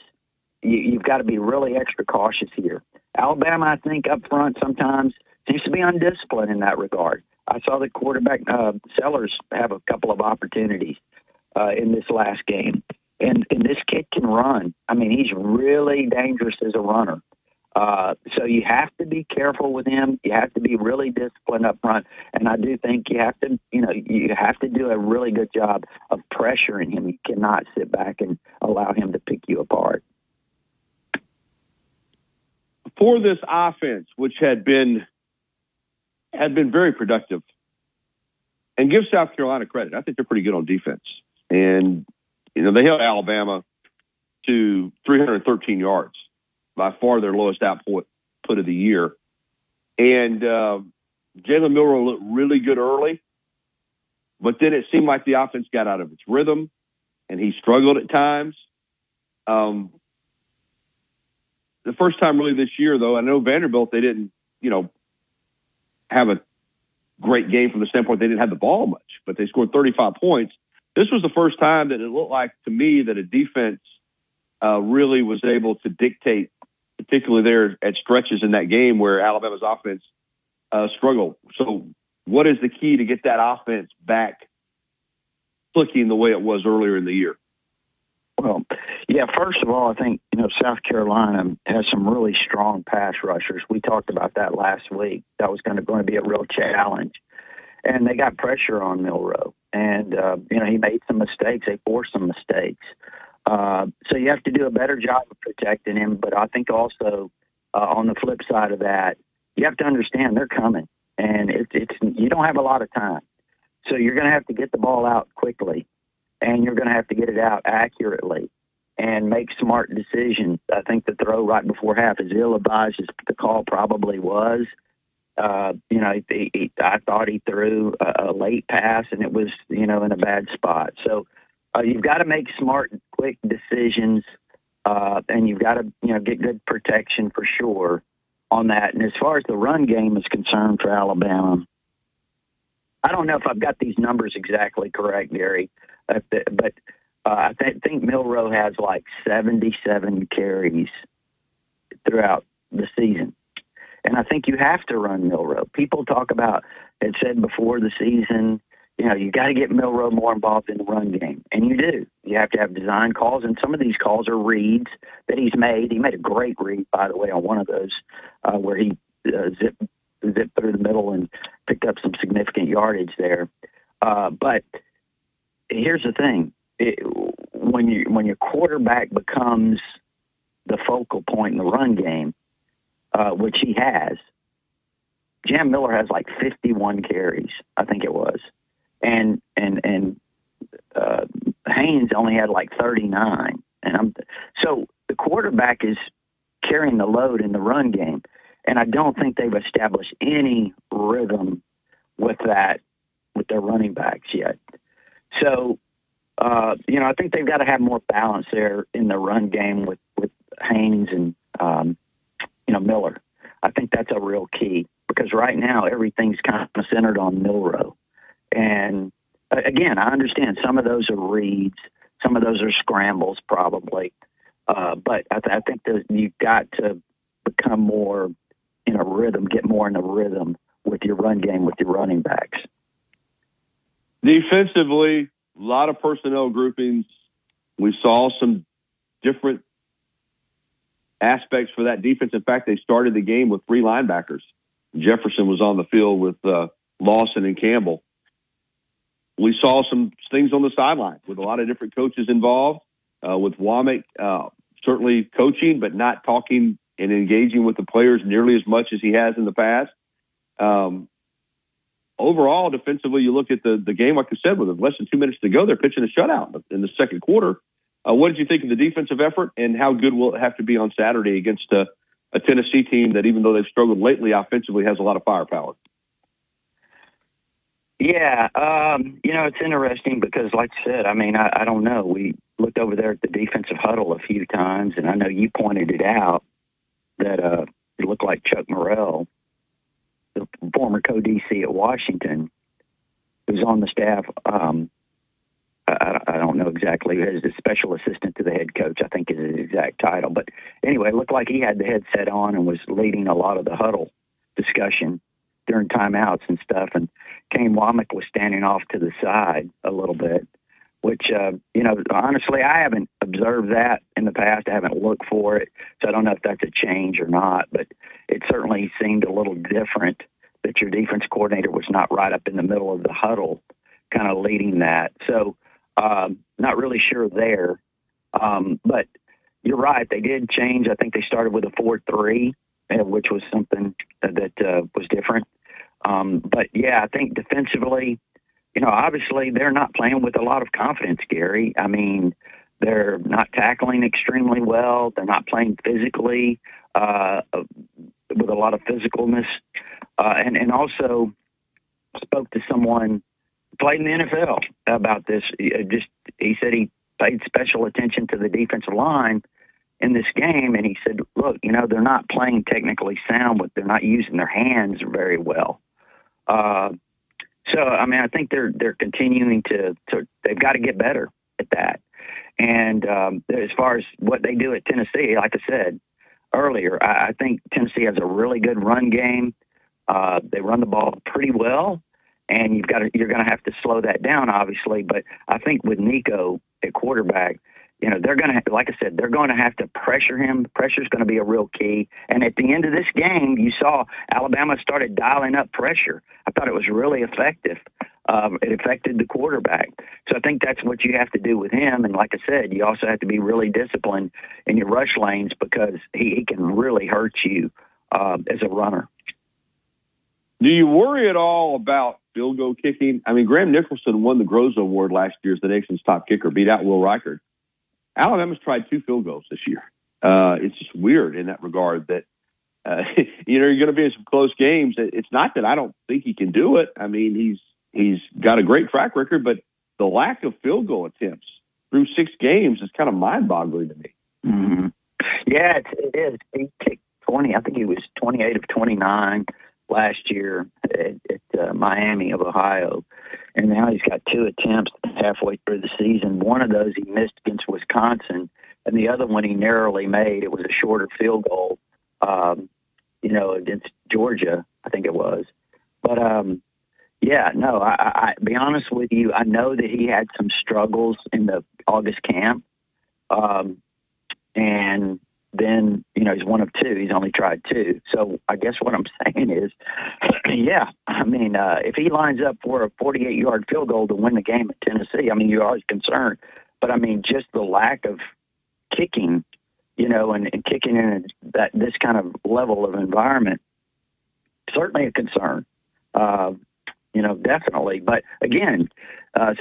you've got to be really extra cautious here. Alabama, I think, up front sometimes seems to be undisciplined in that regard. I saw the quarterback Sellers have a couple of opportunities in this last game. And this kid can run. I mean, he's really dangerous as a runner. So you have to be careful with him. You have to be really disciplined up front. And I do think you have to do a really good job of pressuring him. You cannot sit back and allow him to pick you apart. For this offense, which had been very productive, and give South Carolina credit, I think they're pretty good on defense. And, they held Alabama to 313 yards, by far their lowest output of the year. And Jalen Milroe looked really good early, but then it seemed like the offense got out of its rhythm, and he struggled at times. The first time really this year, though, I know Vanderbilt, they didn't, have a great game from the standpoint they didn't have the ball much, but they scored 35 points. This was the first time that it looked like to me that a defense really was able to dictate, particularly there at stretches in that game where Alabama's offense struggled. So what is the key to get that offense back clicking the way it was earlier in the year? Well, yeah, first of all, I think, South Carolina has some really strong pass rushers. We talked about that last week. That was going to be a real challenge. And they got pressure on Milroe. And, he made some mistakes. They forced some mistakes. So you have to do a better job of protecting him. But I think also on the flip side of that, you have to understand they're coming. And you don't have a lot of time. So you're going to have to get the ball out quickly. And you're going to have to get it out accurately and make smart decisions. I think the throw right before half, as ill-advised as the call probably was, I thought he threw a late pass, and it was, in a bad spot. So you've got to make smart, quick decisions, and you've got to, get good protection for sure on that. And as far as the run game is concerned for Alabama, I don't know if I've got these numbers exactly correct, Gary. But I think Milroe has like 77 carries throughout the season. And I think you have to run Milroe. People had said before the season, you got to get Milroe more involved in the run game. And you do. You have to have design calls. And some of these calls are reads that he's made. He made a great read, by the way, on one of those where he zipped through the middle and picked up some significant yardage there. But here's the thing. When your quarterback becomes the focal point in the run game, which he has, Jam Miller has like 51 carries, I think it was. And Haynes only had like 39. So the quarterback is carrying the load in the run game. And I don't think they've established any rhythm with their running backs yet. So, I think they've got to have more balance there in the run game with Haynes and, Miller. I think that's a real key because right now everything's kind of centered on Milroe. And again, I understand some of those are reads, some of those are scrambles probably. But I think that you've got to become more in a rhythm, get more in a rhythm with your run game, with your running backs. Defensively, a lot of personnel groupings. We saw some different aspects for that defense. In fact, they started the game with 3 linebackers. Jefferson was on the field with Lawson and Campbell. We saw some things on the sideline with a lot of different coaches involved, with Womack certainly coaching, but not talking and engaging with the players nearly as much as he has in the past. Overall, defensively, you look at the game, like I said, with less than 2 minutes to go, they're pitching a shutout in the second quarter. What did you think of the defensive effort, and how good will it have to be on Saturday against a Tennessee team that, even though they've struggled lately, offensively has a lot of firepower? Yeah, it's interesting because, like I said, I don't know. We looked over there at the defensive huddle a few times, and I know you pointed it out that it looked like Chuck Morrell, the former co-DC at Washington, who's on the staff. I don't know exactly. As a special assistant to the head coach, I think is his exact title. But anyway, it looked like he had the headset on and was leading a lot of the huddle discussion during timeouts and stuff. And Kane Womack was standing off to the side a little bit, which, honestly, I haven't observed that in the past. I haven't looked for it. So I don't know if that's a change or not, but it certainly seemed a little different that your defense coordinator was not right up in the middle of the huddle, kind of leading that. So not really sure there. But you're right. They did change. I think they started with a 4-3, which was something that was different. But, yeah, I think defensively, obviously they're not playing with a lot of confidence, Gary. They're not tackling extremely well. They're not playing physically with a lot of physicalness. And also spoke to someone who played in the NFL about this. He said he paid special attention to the defensive line in this game, and he said, look, they're not playing technically sound, but they're not using their hands very well. So, I mean, I think they're continuing to they've got to get better at that. And as far as what they do at Tennessee, like I said earlier, I think Tennessee has a really good run game. They run the ball pretty well, and you're going to have to slow that down, obviously. But I think with Nico at quarterback, they're going to, like I said, they're going to have to pressure him. Pressure is going to be a real key. And at the end of this game, you saw Alabama started dialing up pressure. I thought it was really effective. It affected the quarterback. So I think that's what you have to do with him. And like I said, you also have to be really disciplined in your rush lanes because he can really hurt you as a runner. Do you worry at all about field goal kicking? I mean, Graham Nicholson won the Groza Award last year as the nation's top kicker, beat out Will Reichard. Alabama's tried 2 field goals this year. It's just weird in that regard that, you're going to be in some close games. It's not that I don't think he can do it. I mean, he's got a great track record, but the lack of field goal attempts through 6 games is kind of mind-boggling to me. Mm-hmm. Yeah, it is. He kicked 20. I think he was 28 of 29 last year at Miami of Ohio. And now he's got 2 attempts halfway through the season. One of those he missed against Wisconsin, and the other one he narrowly made. It was a shorter field goal, against Georgia, I think it was. But, I be honest with you, I know that he had some struggles in the August camp. And then, he's one of 2. He's only tried 2. So I guess what I'm saying is, if he lines up for a 48-yard field goal to win the game at Tennessee, I mean, you're always concerned. But, I mean, just the lack of kicking, and kicking in this kind of level of environment, certainly a concern. Definitely. But, again,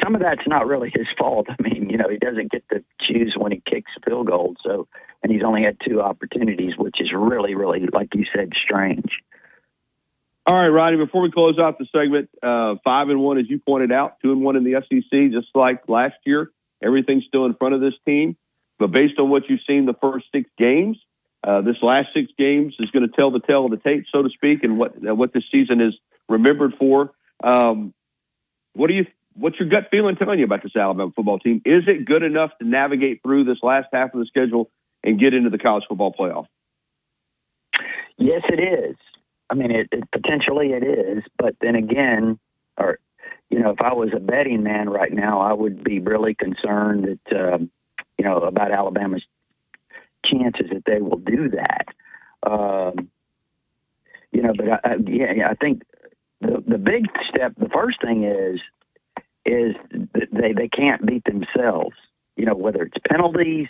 some of that's not really his fault. I mean, he doesn't get to choose when he kicks field goals. So, and he's only had 2 opportunities, which is really, really, like you said, strange. All right, Rodney, before we close out the segment, 5-1, as you pointed out, 2-1 in the SEC, just like last year. Everything's still in front of this team. But based on what you've seen the first 6 games, this last 6 games is going to tell the tale of the tape, so to speak, and what this season is remembered for. What's your gut feeling telling you about this Alabama football team? Is it good enough to navigate through this last half of the schedule and get into the college football playoff? Yes, it is. I mean, potentially it is, but then again, if I was a betting man right now, I would be really concerned that, about Alabama's chances that they will do that. I think the big step, the first thing is that they can't beat themselves, whether it's penalties,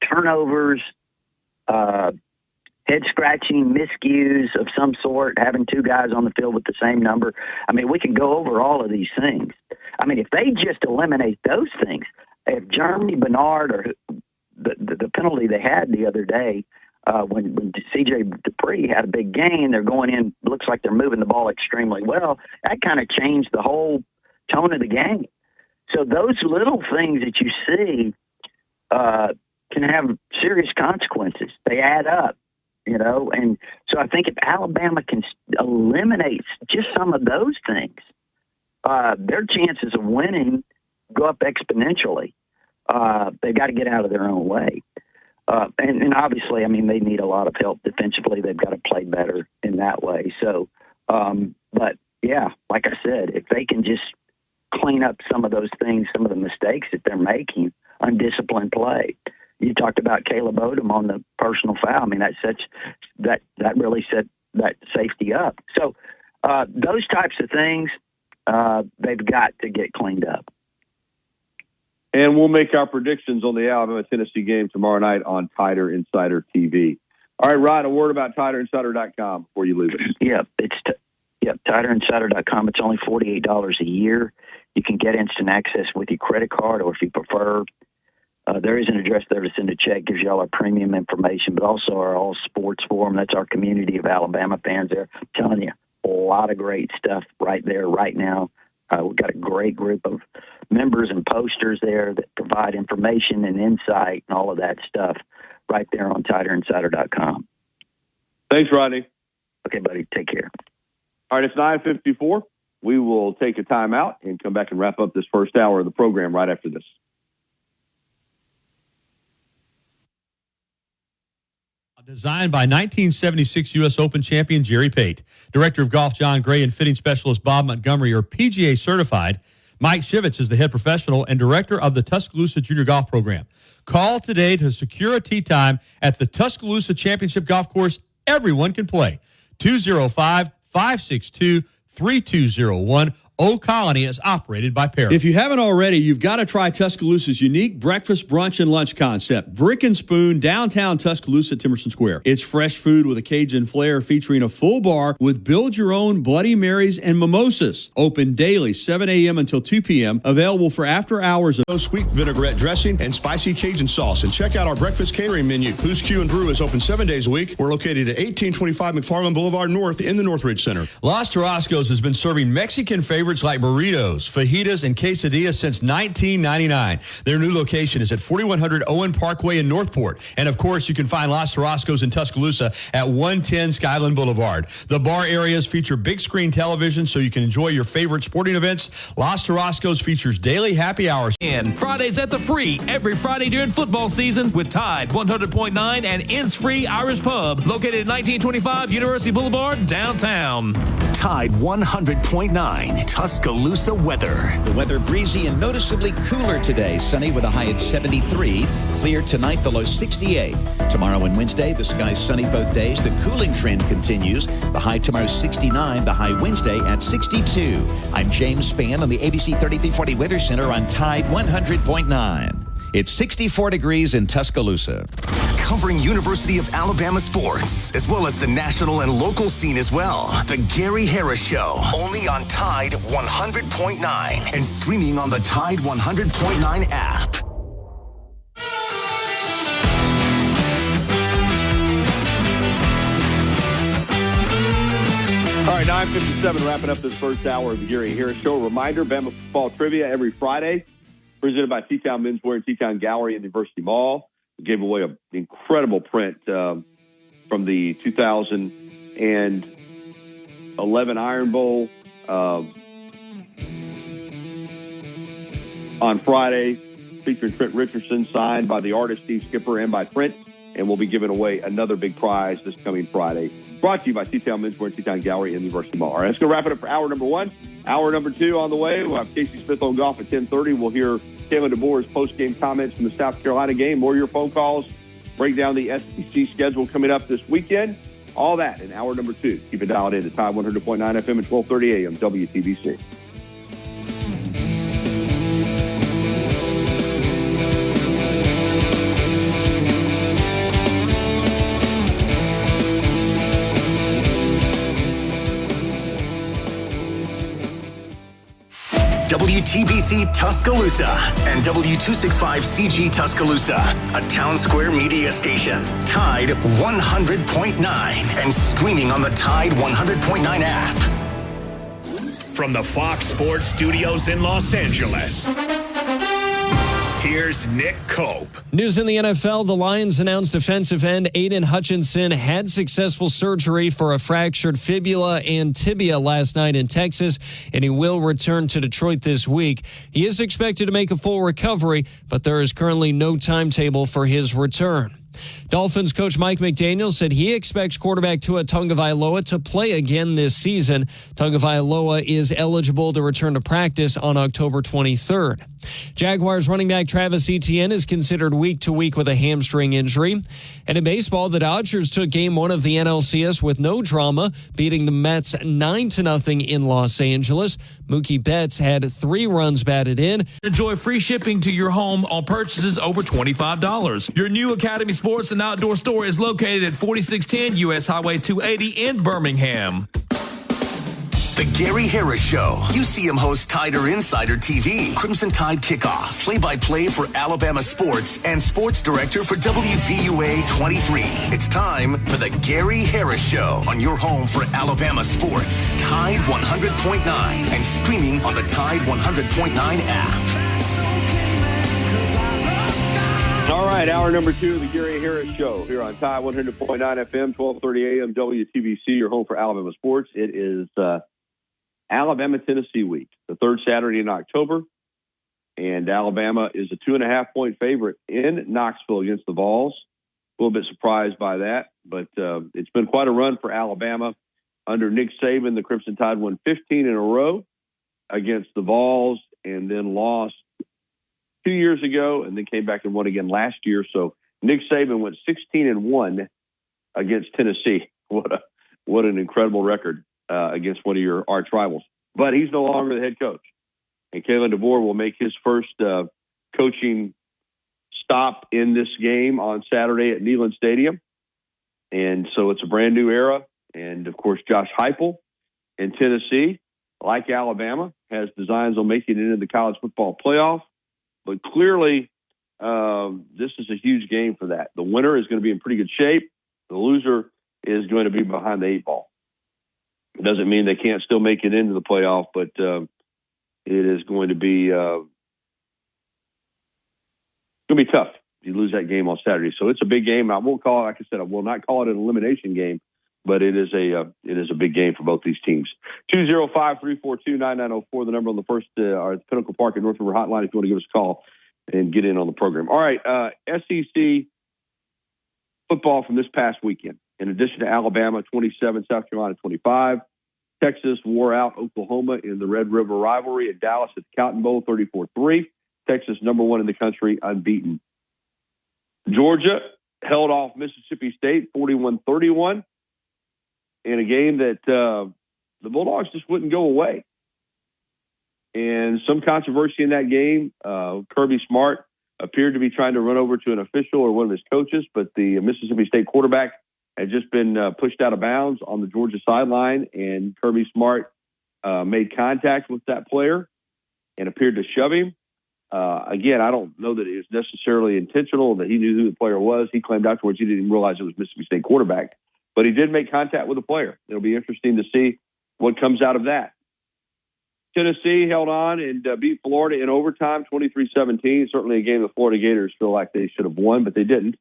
turnovers, head-scratching miscues of some sort, having 2 guys on the field with the same number. I mean, we can go over all of these things. I mean, if they just eliminate those things, if Jeremy Bernard or the penalty they had the other day when C.J. Dupree had a big gain, they're going in, looks like they're moving the ball extremely well, that kind of changed the whole tone of the game. So those little things that you see can have serious consequences. They add up. And so I think if Alabama can eliminate just some of those things, their chances of winning go up exponentially. They've got to get out of their own way. And obviously, I mean, they need a lot of help defensively. They've got to play better in that way. So, but yeah, like I said, if they can just clean up some of those things, some of the mistakes that they're making, undisciplined play. You talked about Caleb Odom on the personal foul. I mean, that really set that safety up. So those types of things, they've got to get cleaned up. And we'll make our predictions on the Alabama-Tennessee game tomorrow night on Tider Insider TV. All right, Rod, a word about TiderInsider.com before you leave us. Yeah, TiderInsider.com. It's only $48 a year. You can get instant access with your credit card, or if you prefer, there is an address there to send a check. Gives you all our premium information, but also our all sports forum. That's our community of Alabama fans there. I'm telling you, a lot of great stuff right there right now. We've got a great group of members and posters there that provide information and insight and all of that stuff right there on TiderInsider.com. Thanks, Rodney. Okay, buddy. Take care. All right, it's 9:54. we will take a timeout and come back and wrap up this first hour of the program right after this. Designed by 1976 U.S. Open champion Jerry Pate, Director of Golf John Gray, and Fitting Specialist Bob Montgomery are PGA certified. Mike Shivitz is the head professional and director of the Tuscaloosa Junior Golf Program. Call today to secure a tee time at the Tuscaloosa Championship Golf Course. Everyone can play. 205-562-3201. Old Colony is operated by Perry. If you haven't already, you've got to try Tuscaloosa's unique breakfast, brunch, and lunch concept. Brick and Spoon, downtown Tuscaloosa, Timerson Square. It's fresh food with a Cajun flair featuring a full bar with build-your-own Bloody Marys and mimosas. Open daily, 7 a.m. until 2 p.m. Available for after hours. Sweet vinaigrette dressing and spicy Cajun sauce. And check out our breakfast catering menu. Blues Q and Brew is open 7 days a week. We're located at 1825 McFarland Boulevard North in the Northridge Center. Los Tarascos has been serving Mexican favorites like burritos, fajitas, and quesadillas since 1999. Their new location is at 4100 Owen Parkway in Northport. And, of course, you can find Los Tarascos in Tuscaloosa at 110 Skyland Boulevard. The bar areas feature big screen television so you can enjoy your favorite sporting events. Los Tarascos features daily happy hours. And Fridays at the Free, every Friday during football season with Tide 100.9 and Inns-Free Irish Pub, located at 1925 University Boulevard, downtown. Tide 100.9 Tuscaloosa weather. The weather breezy and noticeably cooler today. Sunny with a high at 73. Clear tonight, the low 68. Tomorrow and Wednesday, the sky's sunny both days. The cooling trend continues. The high tomorrow 69. The high Wednesday at 62. I'm James Spann on the ABC 3340 Weather Center on Tide 100.9. It's 64 degrees in Tuscaloosa. Covering University of Alabama sports, as well as the national and local scene as well. The Gary Harris Show, only on Tide 100.9 and streaming on the Tide 100.9 app. All right, 9:57, wrapping up this first hour of the Gary Harris Show. A reminder, Bama football trivia every Friday, presented by T-Town Menswear and T-Town Gallery and University Mall. We gave away an incredible print from the 2011 Iron Bowl on Friday, featuring Trent Richardson, signed by the artist Steve Skipper and by Trent. And we'll be giving away another big prize this coming Friday. Brought to you by T-Town Menswear and T-Town Gallery and University Mall. All right, let's go wrap it up for hour number one. Hour number two on the way. We'll have Casey Smith on golf at 10:30. We'll hear Kayla DeBoer's post-game comments from the South Carolina game. More of your phone calls. Break down the SEC schedule coming up this weekend. All that in hour number two. Keep it dialed in to Tide 100.9 FM and 1230 AM WTBC. WTBC Tuscaloosa and W265CG Tuscaloosa, a Town Square media station. Tide 100.9 and streaming on the Tide 100.9 app. From the Fox Sports Studios in Los Angeles, here's Nick Cope. News in the NFL, the Lions announced defensive end Aiden Hutchinson had successful surgery for a fractured fibula and tibia last night in Texas, and he will return to Detroit this week. He is expected to make a full recovery, but there is currently no timetable for his return. Dolphins coach Mike McDaniel said he expects quarterback Tua Tagovailoa to play again this season. Tagovailoa is eligible to return to practice on October 23rd. Jaguars running back Travis Etienne is considered week to week with a hamstring injury. And in baseball, the Dodgers took game one of the NLCS with no drama, beating the Mets 9-0 in Los Angeles. Mookie Betts had 3 runs batted in. Enjoy free shipping to your home on purchases over $25. Your new Academy Sports and Outdoor store is located at 4610 U.S. Highway 280 in Birmingham. The Gary Harris Show. UCM host Tider Insider TV. Crimson Tide Kickoff. Play-by-play for Alabama sports and sports director for WVUA 23. It's time for the Gary Harris Show on your home for Alabama sports. Tide 100.9 and streaming on the Tide 100.9 app. All right, hour number two of the Gary Harris Show here on Tide 100.9 FM, 1230 AM WTBC, your home for Alabama sports. It is Alabama-Tennessee week, the third Saturday in October. And Alabama is a 2.5-point favorite in Knoxville against the Vols. A little bit surprised by that, but it's been quite a run for Alabama. Under Nick Saban, the Crimson Tide won 15 in a row against the Vols and then lost 2 years ago and then came back and won again last year. So Nick Saban went 16-1 against Tennessee. What an incredible record against one of your arch rivals. But he's no longer the head coach. And Kalen DeBoer will make his first coaching stop in this game on Saturday at Neyland Stadium. And so it's a brand new era. And, of course, Josh Heupel in Tennessee, like Alabama, has designs on making it into the college football playoff. But clearly, this is a huge game for that. The winner is going to be in pretty good shape. The loser is going to be behind the 8 ball. It doesn't mean they can't still make it into the playoff, but it is going to be tough if you lose that game on Saturday. So it's a big game. I won't call it, like I said, I will not call it an elimination game, but it is a big game for both these teams. 205-342-9904, the number on the first our Pinnacle Park and North River hotline if you want to give us a call and get in on the program. All right, SEC football from this past weekend. In addition to Alabama 27, South Carolina 25, Texas wore out Oklahoma in the Red River rivalry at Dallas at the Cotton Bowl 34-3. Texas number 1 in the country, unbeaten. Georgia held off Mississippi State 41-31 in a game that the Bulldogs just wouldn't go away. And some controversy in that game. Kirby Smart appeared to be trying to run over to an official or one of his coaches, but the Mississippi State quarterback had just been pushed out of bounds on the Georgia sideline, and Kirby Smart made contact with that player and appeared to shove him. Again, I don't know that it was necessarily intentional, that he knew who the player was. He claimed afterwards he didn't even realize it was Mississippi State quarterback, but he did make contact with the player. It'll be interesting to see what comes out of that. Tennessee held on and beat Florida in overtime, 23-17. Certainly a game the Florida Gators feel like they should have won, but they didn't.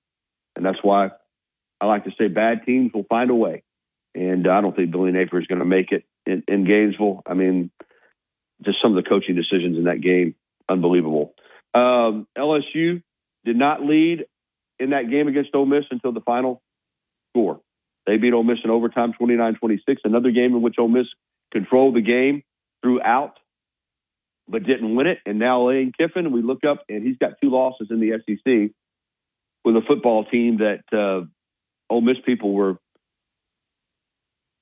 And that's why I like to say bad teams will find a way. And I don't think Billy Napier is going to make it in Gainesville. I mean, just some of the coaching decisions in that game, unbelievable. LSU did not lead in that game against Ole Miss until the final score. They beat Ole Miss in overtime, 29-26. Another game in which Ole Miss controlled the game throughout, but didn't win it. And now Lane Kiffin, we look up, and he's got 2 losses in the SEC with a football team that Ole Miss people were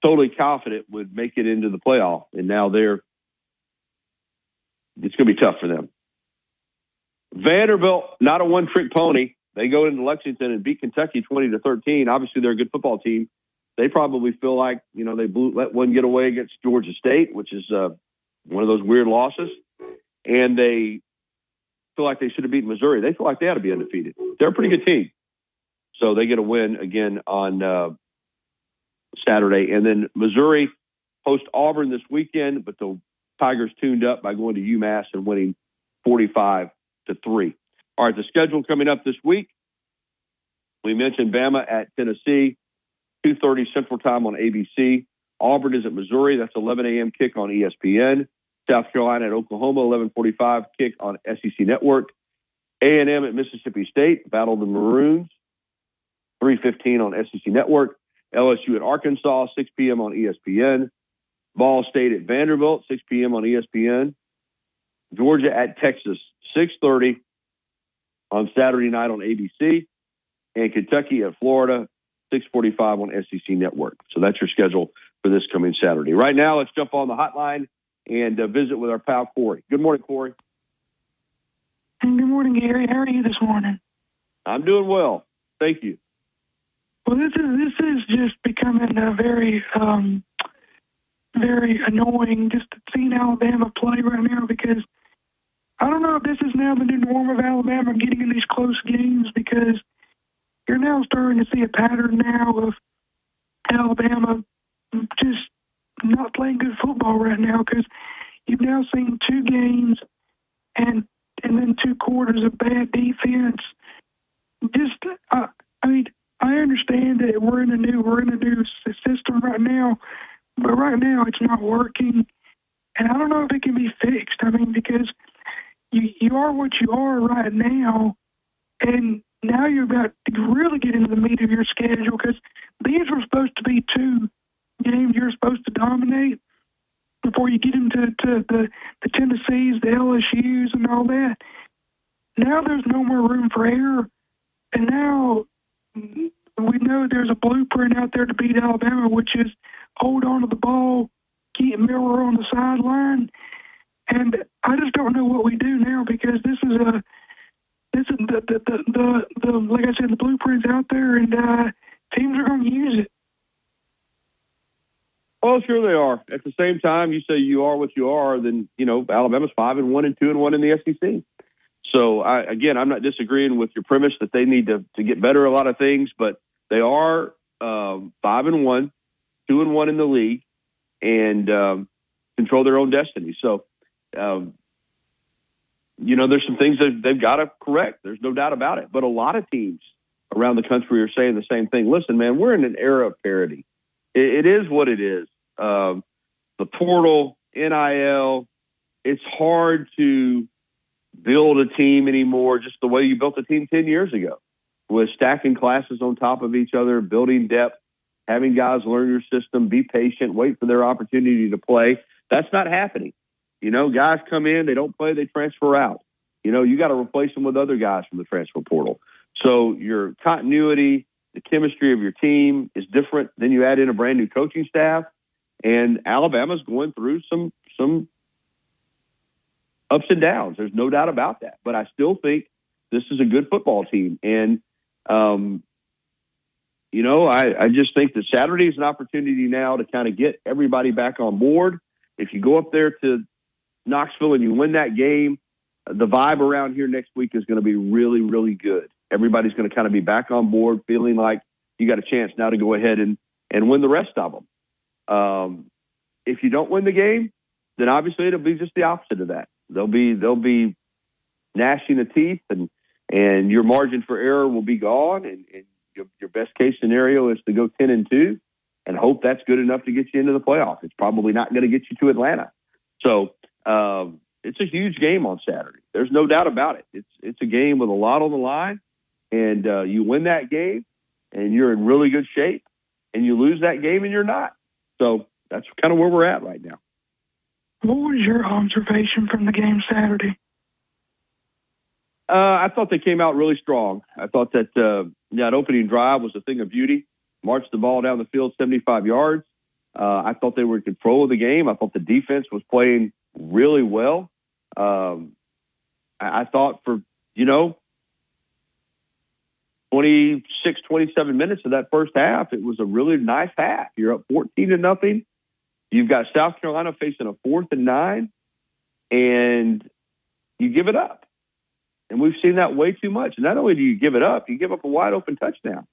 totally confident would make it into the playoff. And now it's going to be tough for them. Vanderbilt, not a one-trick pony. They go into Lexington and beat Kentucky 20-13. Obviously, they're a good football team. They probably feel like, they let one get away against Georgia State, which is one of those weird losses. And they feel like they should have beaten Missouri. They feel like they ought to be undefeated. They're a pretty good team. So they get a win again on Saturday. And then Missouri host Auburn this weekend, but the Tigers tuned up by going to UMass and winning 45-3. All right, the schedule coming up this week. We mentioned Bama at Tennessee, 2:30 Central Time on ABC. Auburn is at Missouri. That's 11 a.m. kick on ESPN. South Carolina at Oklahoma, 11:45 kick on SEC Network. A&M at Mississippi State, Battle of the Maroons, 3:15 on SEC Network. LSU at Arkansas, 6 p.m. on ESPN. Ball State at Vanderbilt, 6 p.m. on ESPN. Georgia at Texas, 6:30 on Saturday night on ABC. And Kentucky at Florida, 6:45 on SEC Network. So that's your schedule for this coming Saturday. Right now, let's jump on the hotline and visit with our pal Corey. Good morning, Corey. Good morning, Gary. How are you this morning? I'm doing well. Thank you. Well, this is just becoming a very annoying just seeing Alabama play right now, because I don't know if this is now the new norm of Alabama getting in these close games, because you're now starting to see a pattern now of Alabama just not playing good football right now, because you've now seen 2 games and then 2 quarters of bad defense. Just, I understand that we're in a new system right now, but right now it's not working. And I don't know if it can be fixed. I mean, because you are what you are right now, and now you're about to really get into the meat of your schedule, because these were supposed to be 2 games you're supposed to dominate before you get into the Tennessees, the LSUs, and all that. Now there's no more room for error, and now we know there's a blueprint out there to beat Alabama, which is hold on to the ball, keep Miller on the sideline, and I just don't know what we do now, because this is the like I said, the blueprint's out there, and teams are going to use it. Well, sure they are. At the same time, you say you are what you are, then, Alabama's 5-1 and 2-1 in the SEC. So, I'm not disagreeing with your premise that they need to get better at a lot of things, but they are 5-1, 2-1 in the league, and control their own destiny. So, there's some things that they've got to correct. There's no doubt about it. But a lot of teams around the country are saying the same thing. Listen, man, we're in an era of parity. It is what it is. The portal, NIL, it's hard to build a team anymore just the way you built a team 10 years ago, with stacking classes on top of each other, building depth, having guys learn your system, be patient, wait for their opportunity to play. That's not happening. Guys come in, they don't play, they transfer out. You got to replace them with other guys from the transfer portal. So your continuity, the chemistry of your team is different. Then you add in a brand new coaching staff, and Alabama's going through some ups and downs. There's no doubt about that. But I still think this is a good football team. And, I just think that Saturday is an opportunity now to kind of get everybody back on board. If you go up there to Knoxville and you win that game, the vibe around here next week is going to be really, really good. Everybody's going to kind of be back on board, feeling like you got a chance now to go ahead and win the rest of them. If you don't win the game, then obviously it'll be just the opposite of that. They'll be gnashing the teeth, and your margin for error will be gone, and your best case scenario is to go 10-2 and hope that's good enough to get you into the playoffs. It's probably not going to get you to Atlanta. So it's a huge game on Saturday. There's no doubt about it. It's a game with a lot on the line, and you win that game, and you're in really good shape, and you lose that game, and you're not. So that's kind of where we're at right now. What was your observation from the game Saturday? I thought they came out really strong. I thought that that opening drive was a thing of beauty. Marched the ball down the field 75 yards. I thought they were in control of the game. I thought the defense was playing really well. I thought for, 26, 27 minutes of that first half, it was a really nice half. You're up 14-0. You've got South Carolina facing a 4th and 9, and you give it up. And we've seen that way too much. And not only do you give it up, you give up a wide open touchdown.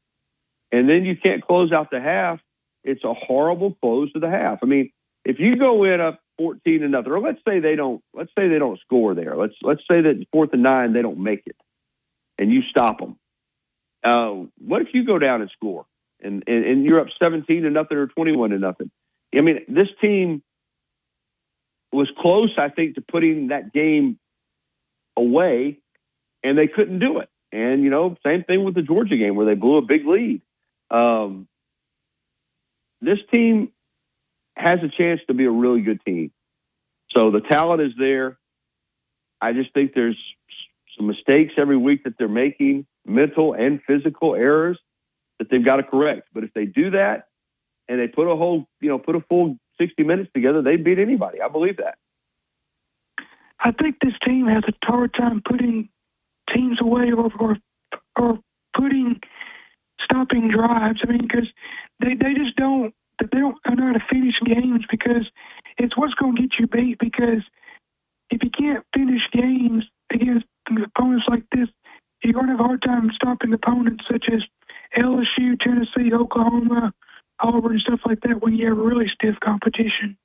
And then you can't close out the half. It's a horrible close to the half. I mean, if you go in up 14-0, or let's say they don't score there. Let's say that 4th and 9, they don't make it, and you stop them. What if you go down and score and you're up 17-0 or 21-0? I mean, this team was close, I think, to putting that game away, and they couldn't do it. And, same thing with the Georgia game where they blew a big lead. This team has a chance to be a really good team. So the talent is there. I just think there's some mistakes every week that they're making, mental and physical errors that they've got to correct. But if they do that and they put a full 60 minutes together, they beat anybody. I believe that. I think this team has a hard time putting teams away or stopping drives. I mean, because they just don't know how to finish games, because it's what's going to get you beat. Because if you can't finish games against opponents like this, you're going to have a hard time stopping opponents such as LSU, Tennessee, Oklahoma, Auburn, stuff like that when you have really stiff competition.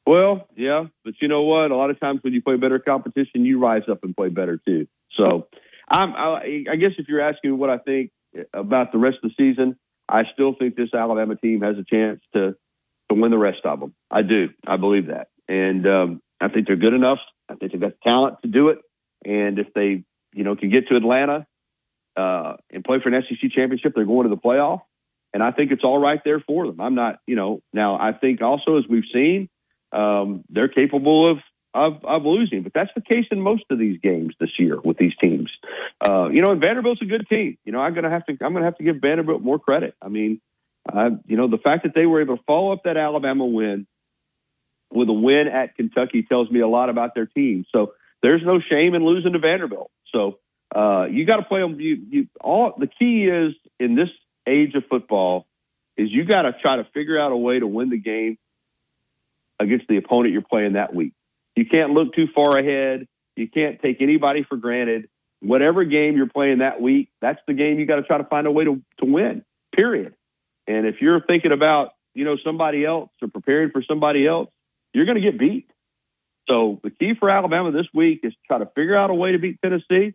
Well, yeah, but you know what? A lot of times when you play better competition, you rise up and play better too. So I guess if you're asking what I think about the rest of the season, I still think this Alabama team has a chance to to win the rest of them. I do. I believe that. And I think they're good enough. I think they've got talent to do it. And if they, can get to Atlanta and play for an SEC championship, they're going to the playoff. And I think it's all right there for them. I'm not, now I think also, as we've seen, they're capable of losing, but that's the case in most of these games this year with these teams. And Vanderbilt's a good team. I'm going to have to give Vanderbilt more credit. I mean, the fact that they were able to follow up that Alabama win with a win at Kentucky tells me a lot about their team. So there's no shame in losing to Vanderbilt. So you got to play them. The key is in this age of football is you got to try to figure out a way to win the game against the opponent you're playing that week. You can't look too far ahead. You can't take anybody for granted. Whatever game you're playing that week, that's the game you got to try to find a way to win, period. And if you're thinking about, somebody else or preparing for somebody else, you're going to get beat. So the key for Alabama this week is to try to figure out a way to beat Tennessee,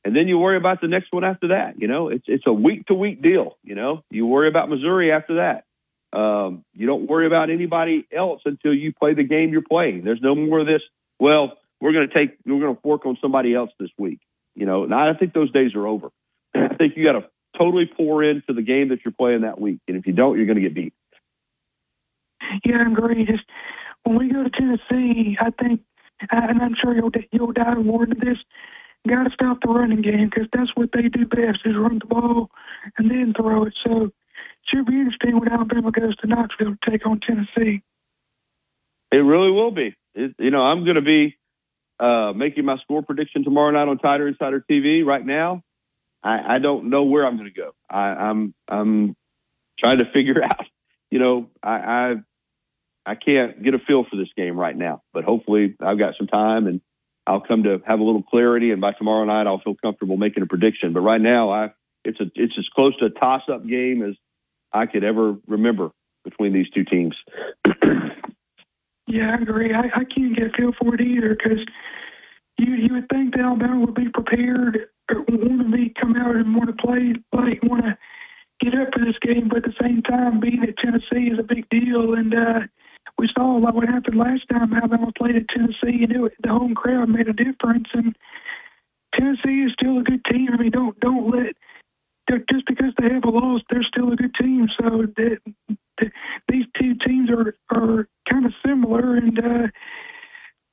and then you worry about the next one after that. It's a week-to-week deal. You worry about Missouri after that. You don't worry about anybody else until you play the game you're playing. There's no more of this, well, we're going to work on somebody else this week. And I think those days are over. I think you got to totally pour into the game that you're playing that week. And if you don't, you're going to get beat. Yeah, I agree. Just when we go to Tennessee, I think, and I'm sure you'll dive more into this, got to stop the running game because that's what they do best is run the ball and then throw it. So it should be interesting when Alabama goes to Knoxville to take on Tennessee. It really will be. I'm going to be making my score prediction tomorrow night on Tider Insider TV. Right now, I don't know where I'm going to go. I'm trying to figure out. I can't get a feel for this game right now, but hopefully I've got some time and I'll come to have a little clarity. And by tomorrow night, I'll feel comfortable making a prediction. But right now, it's as close to a toss-up game as I could ever remember between these two teams. Yeah, I agree. I can't get a feel for it either because you would think that Alabama would be prepared or want to come out and want to play, want to get up for this game, but at the same time, being at Tennessee is a big deal. And we saw what happened last time Alabama played at Tennessee, and the home crowd made a difference. And Tennessee is still a good team. I mean, don't let just because they have a loss, they're still a good team. So these two teams are kind of similar, and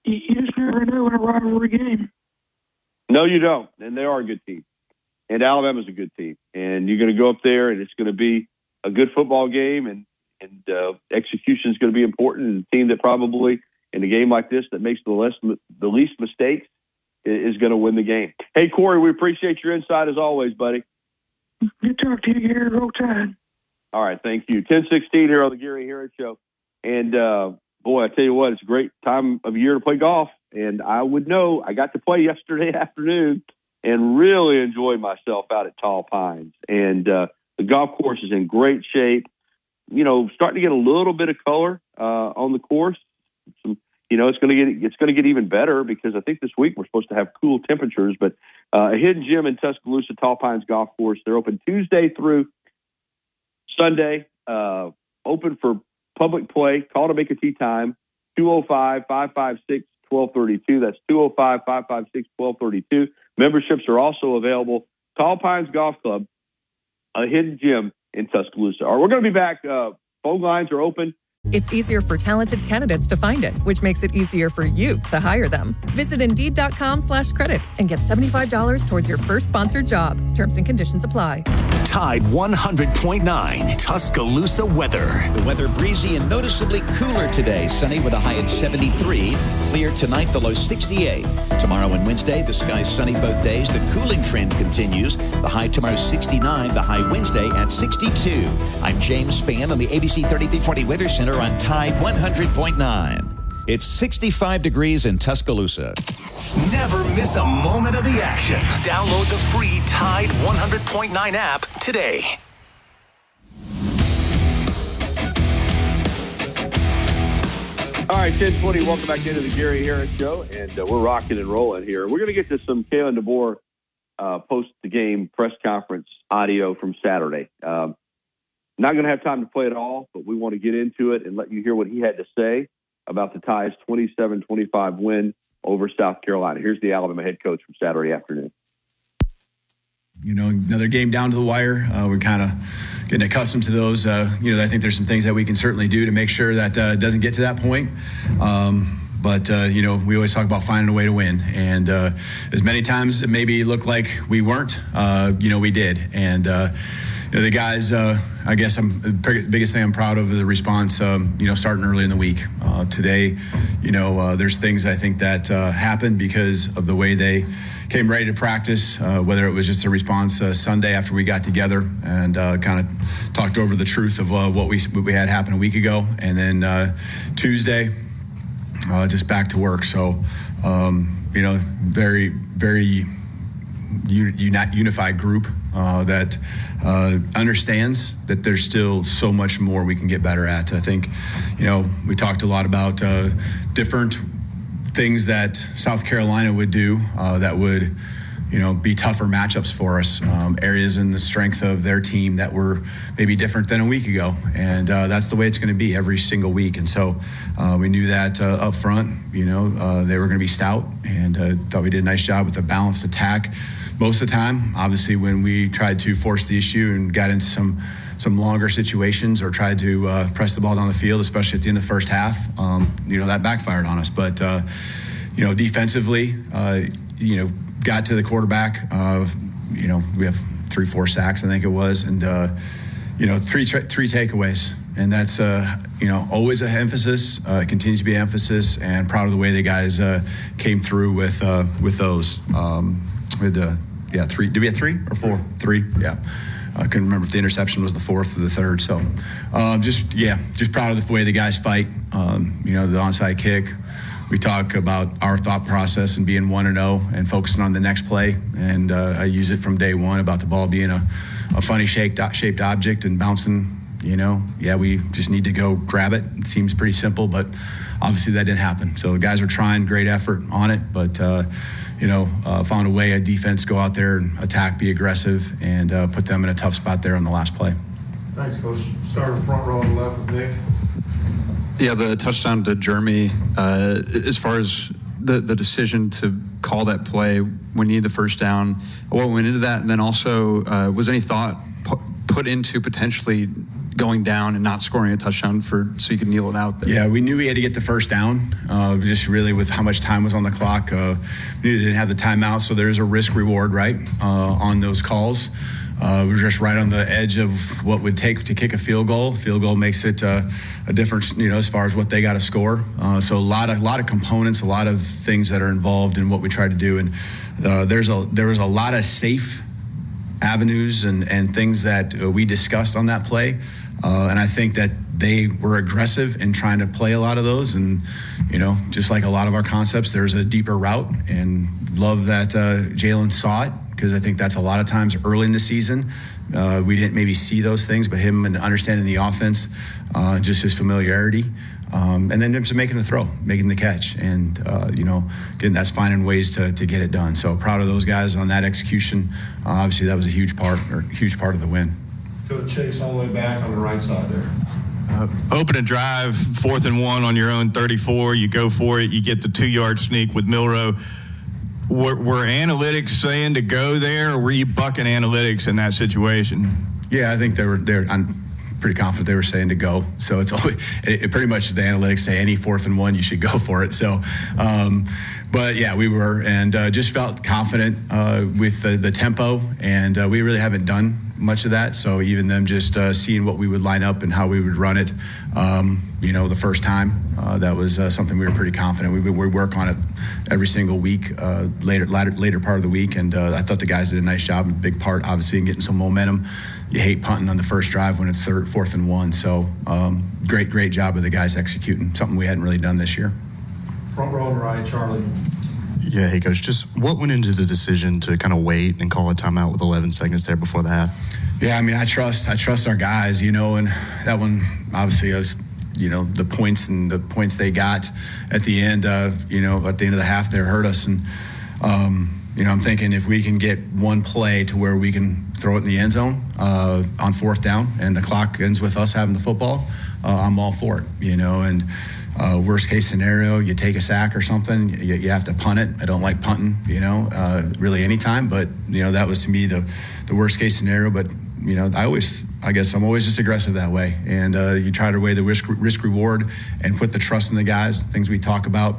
you just never know in a rivalry game. No, you don't, and they are a good team. And Alabama's a good team, and you're going to go up there, and it's going to be a good football game, and execution is going to be important. And the team that probably in a game like this that makes the least mistakes is going to win the game. Hey, Corey, we appreciate your insight as always, buddy. Good talk to you, Gary. Roll Tide. All right, thank you. 10:16 here on the Gary Harris Show, and boy, I tell you what, it's a great time of year to play golf, and I would know. I got to play yesterday afternoon and really enjoyed myself out at Tall Pines. And the golf course is in great shape. Starting to get a little bit of color on the course. It's going to get even better because I think this week we're supposed to have cool temperatures. But a hidden gem in Tuscaloosa, Tall Pines Golf Course. They're open Tuesday through Sunday. Open for public play. Call to make a tee time. 205-556-1232. That's 205-556-1232. Memberships are also available. Tall Pines Golf Club, a hidden gem in Tuscaloosa. All right, we're going to be back. Phone lines are open. It's easier for talented candidates to find it, which makes it easier for you to hire them. Visit Indeed.com/credit and get $75 towards your first sponsored job. Terms and conditions apply. Tide 100.9 Tuscaloosa weather. The weather breezy and noticeably cooler today. Sunny with a high at 73. Clear tonight, the low 68. Tomorrow and Wednesday, the sky's sunny both days. The cooling trend continues. The high tomorrow 69. The high Wednesday at 62. I'm James Spann on the ABC 3340 Weather Center on Tide 100.9. It's 65 degrees in Tuscaloosa. Never miss a moment of the action. Download the free Tide 100.9 app today. All right, 10:20. Welcome back into the Gary Harris Show, and we're rocking and rolling here. We're going to get to some Kalen DeBoer post the game press conference audio from Saturday. Not going to have time to play it all, but we want to get into it and let you hear what he had to say about the Tide 27-25 win over South Carolina. Here's the Alabama head coach from Saturday afternoon. Another game down to the wire. We're kind of getting accustomed to those. I think there's some things that we can certainly do to make sure that it doesn't get to that point. But we always talk about finding a way to win. And as many times it maybe looked like we weren't, we did. And the guys, I guess the biggest thing I'm proud of is the response, starting early in the week. Today, there's things I think that happened because of the way they came ready to practice, whether it was just a response Sunday after we got together and kind of talked over the truth of what we had happen a week ago. And then Tuesday, just back to work. So, very, very unified group that understands that there's still so much more we can get better at. I think, we talked a lot about different things that South Carolina would do that would, be tougher matchups for us, areas in the strength of their team that were maybe different than a week ago. And that's the way it's going to be every single week. And so we knew that up front, they were going to be stout, and thought we did a nice job with a balanced attack most of the time. Obviously, when we tried to force the issue and got into some longer situations or tried to press the ball down the field, especially at the end of the first half, that backfired on us. But, defensively, got to the quarterback. We have 3-4 sacks, I think it was, and, three takeaways. And that's, always an emphasis, continues to be an emphasis, and proud of the way the guys came through with those. We had 3. Did we have 3 or 4? 3, yeah. I couldn't remember if the interception was the 4th or the 3rd. So just proud of the way the guys fight. The onside kick. We talk about our thought process and being 1-0 and focusing on the next play. And I use it from day one about the ball being a funny shaped object and bouncing. We just need to go grab it. It seems pretty simple, but obviously that didn't happen. So the guys are trying, great effort on it, but found a way a defense go out there and attack, be aggressive, and put them in a tough spot there on the last play. Thanks, Coach. Starting front row on the left with Nick. Yeah, the touchdown to Jeremy, as far as the decision to call that play when you need the first down, what went into that? And then also, was any thought put into potentially going down and not scoring a touchdown so you could kneel it out there? Yeah, we knew we had to get the first down, just really with how much time was on the clock. We didn't have the timeout, so there's a risk reward, right, on those calls. We were just right on the edge of what would take to kick a field goal. Field goal makes it a difference, as far as what they got to score. So a lot of components, a lot of things that are involved in what we try to do. And there was a lot of safe avenues and things that we discussed on that play. And I think that they were aggressive in trying to play a lot of those. And, just like a lot of our concepts, there's a deeper route, and love that Jalen saw it, because I think that's a lot of times early in the season. We didn't maybe see those things, but him and understanding the offense, just his familiarity, and then just making the throw, making the catch. And, again, that's finding ways to get it done. So proud of those guys on that execution. Obviously, that was a huge part of the win. Go to Chase all the way back on the right side there. Open a drive, 4th and 1 on your own 34. You go for it. You get the 2-yard sneak with Milroe. Were analytics saying to go there, or were you bucking analytics in that situation? Yeah, I think they were. I'm pretty confident they were saying to go. So it's always pretty much the analytics say any 4th and 1 you should go for it. So, but yeah, we were, and just felt confident with the tempo, and we really haven't done much of that. So even them just seeing what we would line up and how we would run it, the first time, that was something we were pretty confident. We work on it every single week, later part of the week, and I thought the guys did a nice job. A big part, obviously, in getting some momentum. You hate punting on the first drive when it's 4th and 1. So great job of the guys executing, something we hadn't really done this year. Front row and right, Charlie. Yeah, hey, Coach, just what went into the decision to kind of wait and call a timeout with 11 seconds there before the half? Yeah, I mean, I trust our guys, and that one obviously was, the points they got at the end, at the end of the half there hurt us. And, I'm thinking if we can get one play to where we can throw it in the end zone on fourth down and the clock ends with us having the football, I'm all for it, and worst case scenario, you take a sack or something, you have to punt it. I don't like punting, really anytime, but, that was to me the worst case scenario. But, I guess I'm always just aggressive that way. And you try to weigh the risk reward and put the trust in the guys, things we talk about.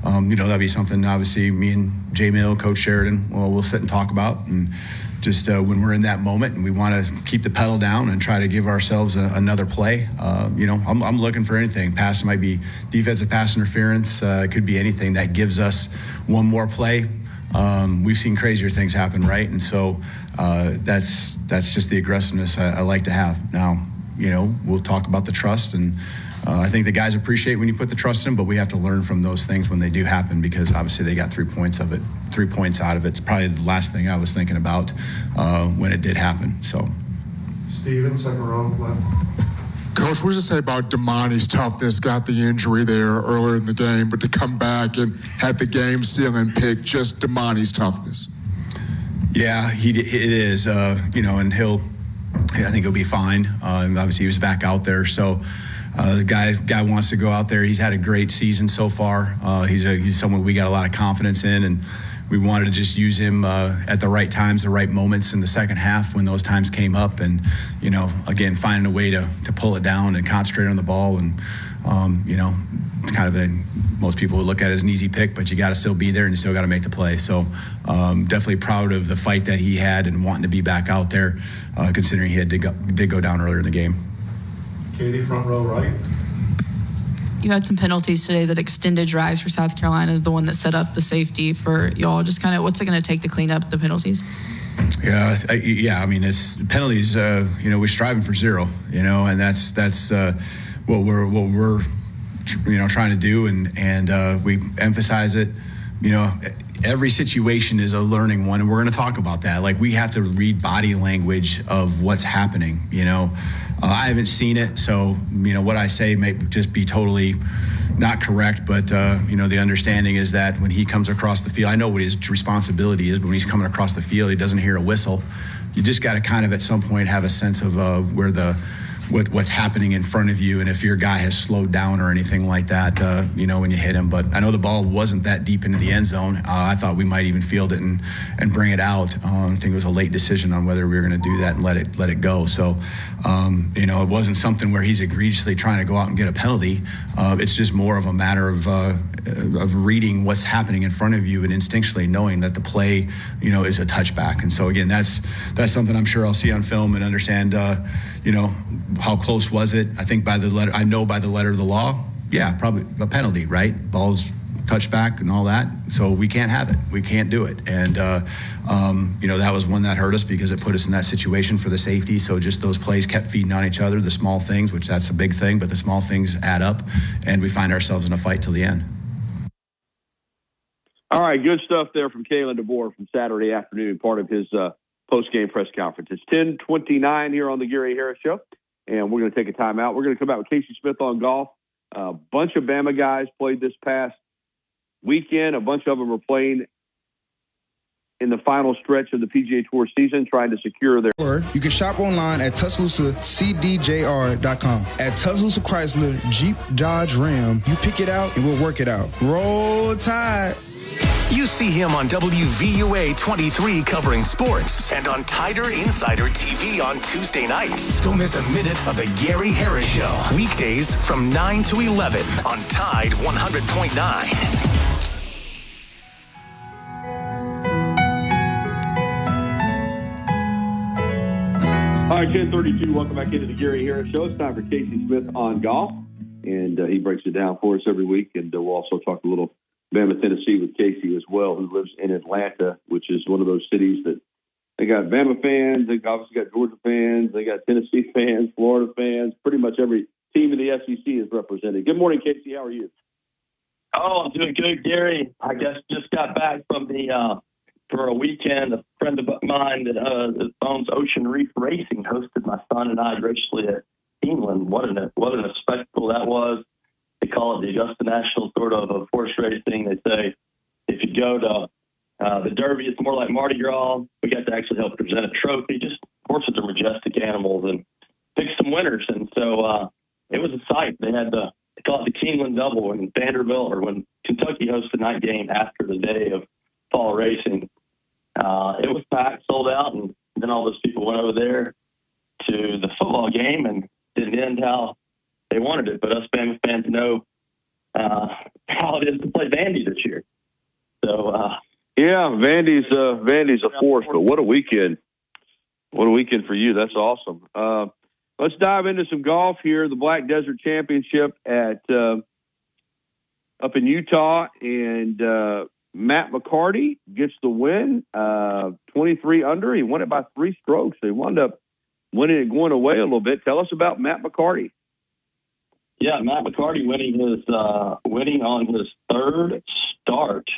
That'd be something, obviously, me and Jay Mill, Coach Sheridan, we'll sit and talk about. And just when we're in that moment and we want to keep the pedal down and try to give ourselves another play, I'm looking for anything. Pass might be defensive pass interference. It could be anything that gives us one more play. We've seen crazier things happen, right? And so that's just the aggressiveness I like to have. Now, we'll talk about the trust, and I think the guys appreciate when you put the trust in, but we have to learn from those things when they do happen, because obviously they got 3 points out of it. It's probably the last thing I was thinking about when it did happen. So, Steven, second row left. Coach, what does it say about Damani's toughness? Got the injury there earlier in the game, but to come back and had the game-sealing pick, just Damani's toughness. Yeah, it is. And I think he'll be fine. Obviously, he was back out there, so the guy wants to go out there. He's had a great season so far. He's someone we got a lot of confidence in, and we wanted to just use him at the right times, the right moments in the second half when those times came up, and again, finding a way to pull it down and concentrate on the ball. And kind of most people would look at it as an easy pick, but you got to still be there and you still got to make the play. So definitely proud of the fight that he had and wanting to be back out there, considering he did go down earlier in the game. Katie, front row right. You had some penalties today that extended drives for South Carolina, the one that set up the safety for y'all. Just kind of what's it going to take to clean up the penalties? Yeah. It's penalties. We're striving for zero. And that's what we're trying to do, and we emphasize it. Every situation is a learning one, and we're going to talk about that. Like, we have to read body language of what's happening. I haven't seen it, so what I say may just be totally not correct, but the understanding is that when he comes across the field, I know what his responsibility is, but when he's coming across the field, he doesn't hear a whistle. You just got to kind of at some point have a sense of where what's happening in front of you, and if your guy has slowed down or anything like that, when you hit him. But I know the ball wasn't that deep into the end zone. I thought we might even field it and bring it out. I think it was a late decision on whether we were going to do that and let it go. So, it wasn't something where he's egregiously trying to go out and get a penalty. It's just more of a matter of reading what's happening in front of you and instinctually knowing that the play, is a touchback. And so again, that's something I'm sure I'll see on film and understand, how close was it? I think by the letter of the law, yeah, probably a penalty, right? Ball's touchback and all that. So we can't have it. We can't do it. And, that was one that hurt us because it put us in that situation for the safety. So just those plays kept feeding on each other, the small things, which that's a big thing, but the small things add up, and we find ourselves in a fight till the end. All right, good stuff there from Kalen DeBoer from Saturday afternoon, part of his post-game press conference. It's 10:29 here on the Gary Harris Show, and we're going to take a timeout. We're going to come out with Casey Smith on golf. A bunch of Bama guys played this past weekend. A bunch of them are playing in the final stretch of the PGA Tour season, trying to secure their... You can shop online at TuscaloosaCDJR.com. At Tuscaloosa Chrysler, Jeep, Dodge, Ram, you pick it out and we'll work it out. Roll Tide! You see him on WVUA 23 covering sports and on Tider Insider TV on Tuesday nights. Don't miss a minute of the Gary Harris Show. Weekdays from 9 to 11 on Tide 100.9. All right, 10:32. Welcome back into the Gary Harris Show. It's time for Casey Smith on golf, and he breaks it down for us every week. And we'll also talk a little Bama, Tennessee with Casey as well, who lives in Atlanta, which is one of those cities that they got Bama fans, they obviously got Georgia fans, they got Tennessee fans, Florida fans. Pretty much every team in the SEC is represented. Good morning, Casey. How are you? Oh, I'm doing good, Gary. I guess just got back from for a weekend. A friend of mine that owns Ocean Reef Racing hosted my son and I graciously at England. What a spectacle that was. They call it the Augusta National sort of horse racing. They say if you go to The Derby is more like Mardi Gras. We got to actually help present a trophy. Just horses are majestic animals, and pick some winners. And so it was a sight. They call it the Keeneland Double in Vanderbilt, or when Kentucky hosts the night game after the day of fall racing. It was packed, sold out, and then all those people went over there to the football game and didn't end how they wanted it. But us Bama fans know how it is to play Vandy this year. So yeah, Vandy's a force, but what a weekend! What a weekend for you. That's awesome. Let's dive into some golf here. The Black Desert Championship at up in Utah, and Matt McCarty gets the win. 23 under. He won it by 3 strokes. They wound up winning and going away a little bit. Tell us about Matt McCarty. Yeah, Matt McCarty winning on his third start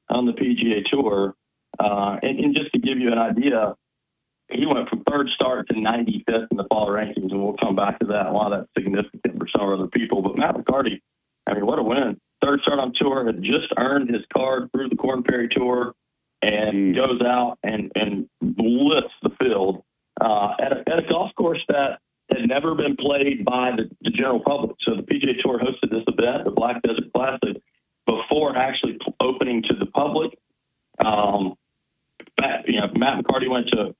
on the PGA Tour. And just to give you an idea, he went from third start to 95th in the fall rankings, and we'll come back to that. Why that's significant for some other people. But Matt McCarty, I mean, what a win. Third start on tour, had just earned his card through the Korn Ferry Tour, and goes out and lifts the field at a golf course that had never been played by the general public. So the PGA Tour hosted this event, the Black Desert Classic, before actually opening to the public. Matt McCarty went to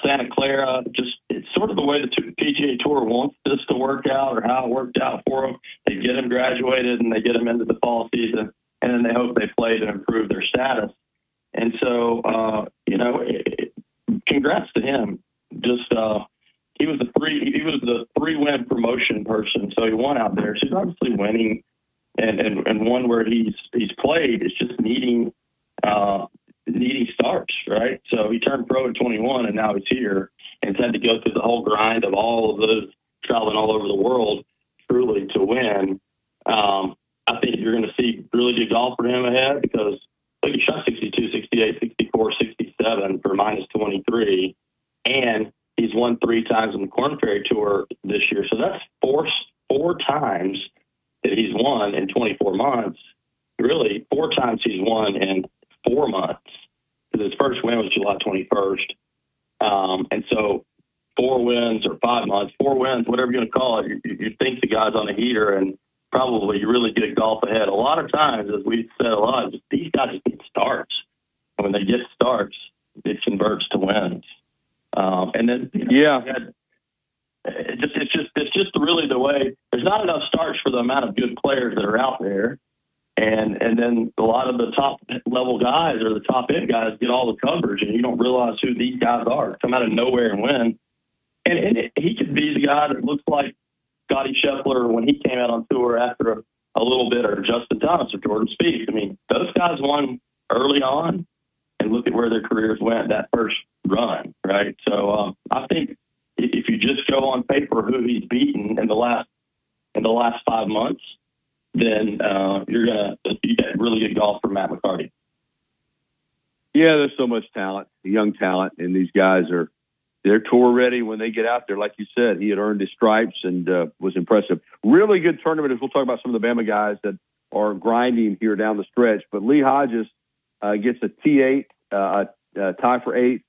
Santa Clara. Just it's sort of the way the PGA Tour wants this to work out, or how it worked out for them. They get him graduated and they get him into the fall season, and then they hope they play to improve their status. And so, congrats to him. Just he was the 3-win promotion person, so he won out there. So he's obviously winning, and one where he's played is just needing starts, right? So he turned pro at 21, and now he's here, and he's had to go through the whole grind of all of those traveling all over the world, truly to win. I think you're going to see really good golf for him ahead, because look, he shot 62, 68, 64, 67 for minus 23, and he's won 3 times on the Korn Ferry Tour this year. So that's four times that he's won in 24 months. Really, 4 times he's won in 4 months, because his first win was July 21st. And so 4 wins or 5 months, 4 wins, whatever you're going to call it, you think the guy's on a heater and probably really good golf ahead. A lot of times, as we've said a lot, these guys just need starts. And when they get starts, it converts to wins. And then, it's just really the way. There's not enough starts for the amount of good players that are out there. And then a lot of the top level guys or the top end guys get all the coverage, and you don't realize who these guys are. Come out of nowhere and win. And he could be the guy that looks like Scotty Scheffler when he came out on tour after a little bit, or Justin Thomas or Jordan Spieth. I mean, those guys won early on, and look at where their careers went that first run, right? So I think if you just go on paper who he's beaten in the last 5 months, then you get really good golf from Matt McCarty. Yeah, there's so much talent, young talent, and these guys they're tour ready when they get out there. Like you said, he had earned his stripes and was impressive. Really good tournament, as we'll talk about some of the Bama guys that are grinding here down the stretch. But Lee Hodges gets a T8, tie for 8.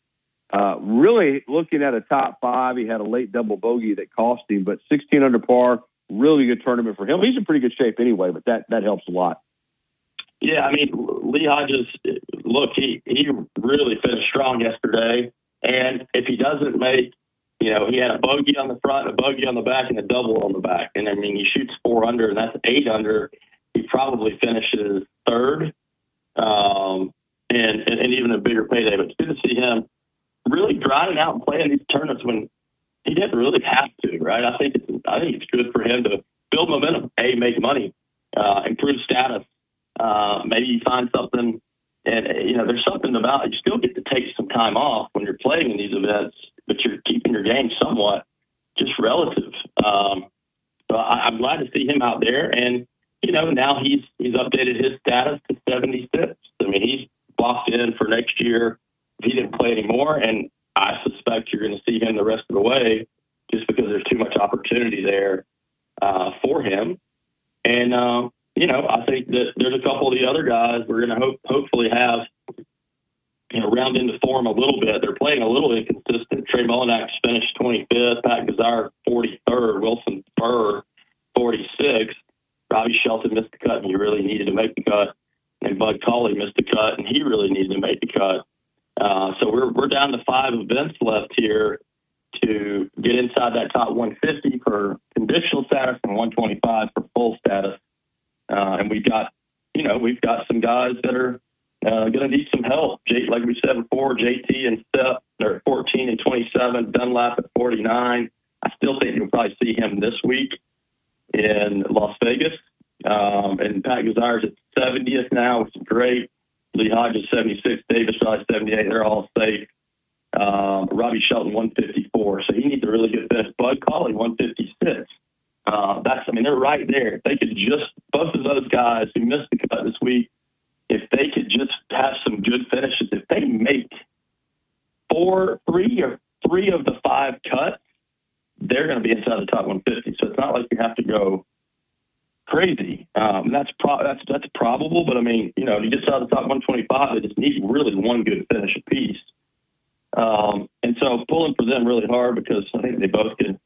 Really looking at a top 5. He had a late double bogey that cost him, but 16 under par. Really good tournament for him. He's in pretty good shape anyway, but that helps a lot. Yeah, I mean, Lee Hodges, look, he really finished strong yesterday. And if he doesn't make, he had a bogey on the front, a bogey on the back, and a double on the back. And, I mean, he shoots 4 under, and that's 8 under. He probably finishes third and even a bigger payday. But it's good to see him really grinding out and playing these tournaments when he didn't really have to, right? I think it's good for him to build momentum, make money, improve status. Maybe you find something, and there's something about it. You still get to take some time off when you're playing in these events, but you're keeping your game somewhat just relative. So I'm glad to see him out there, and now he's updated his status to 76. I mean, he's locked in for next year if he didn't play anymore, and I suspect you're going to see him the rest of the way, just because there's too much opportunity there for him. And I think that there's a couple of the other guys we're going to hopefully have round into form a little bit. They're playing a little inconsistent. Trey Mullinax finished 25th, Pat Gazar 43rd, Wilson Burr 46th. Robbie Shelton missed the cut, and he really needed to make the cut. And Bud Cauley missed the cut, and he really needed to make the cut. So we're down to 5 events left here to get inside that top 150 for conditional status and 125 for full status. And we've got some guys that are going to need some help. Like we said before, JT and Steph, they're at 14 and 27, Dunlap at 49. I still think you'll probably see him this week in Las Vegas. And Pat Gazar's at 70th now, which is great. Lee Hodges 76, Davis Riley 78. They're all safe. Robbie Shelton 154. So he needs a really good finish. Bud Cauley 156. They're right there. If they could just, both of those guys who missed the cut this week, if they could just have some good finishes, if they make three of the 5 cuts, they're going to be inside the top 150. So it's not like you have to go crazy. That's probable, but to get inside the top 125, they just need really one good finish apiece. And so pulling for them really hard because I think they both can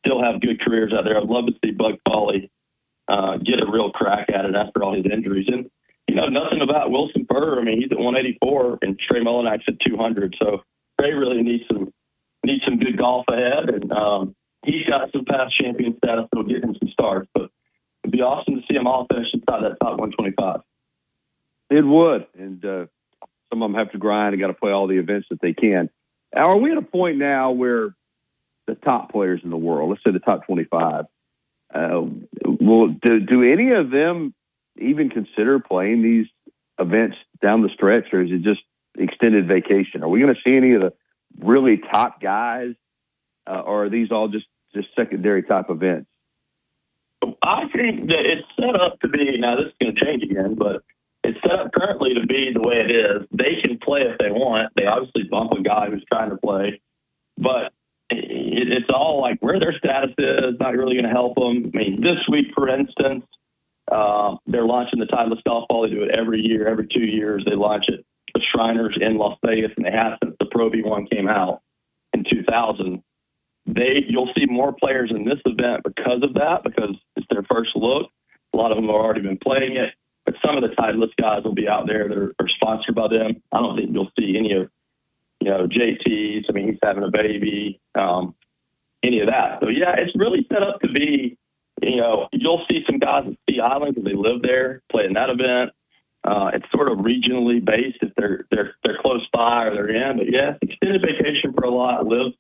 still have good careers out there. I'd love to see Bud Cauley get a real crack at it after all his injuries. And, nothing about Wilson Burr. He's at 184 and Trey Mullinax at 200. So Trey really needs some good golf ahead. And he's got some past champion status that'll get him some starts. But it'd be awesome to see them all finish inside that top 125. It would. And some of them have to grind and got to play all the events that they can. Are we at a point now where the top players in the world, let's say the top 25, do any of them even consider playing these events down the stretch, or is it just extended vacation? Are we going to see any of the really top guys, or are these all just secondary type events? I think that it's set up to be, now this is going to change again, but it's set up currently to be the way it is. They can play if they want. They obviously bump a guy who's trying to play, but it's all like where their status is not really going to help them. This week, for instance, they're launching the Titleist Golf Ball. They do it every year, every 2 years. They launch it, the Shriners in Las Vegas, and they have since the Pro V1 came out in 2000. You'll see more players in this event because of that, because it's their first look. A lot of them have already been playing it, but some of the Titleist guys will be out there that are sponsored by them. I don't think you'll see any of, JT's. He's having a baby, any of that. So yeah, it's really set up to be, you'll see some guys at Sea Island because they live there playing that event. It's sort of regionally based if they're close by or they're in. But yeah, extended vacation for a lot. Live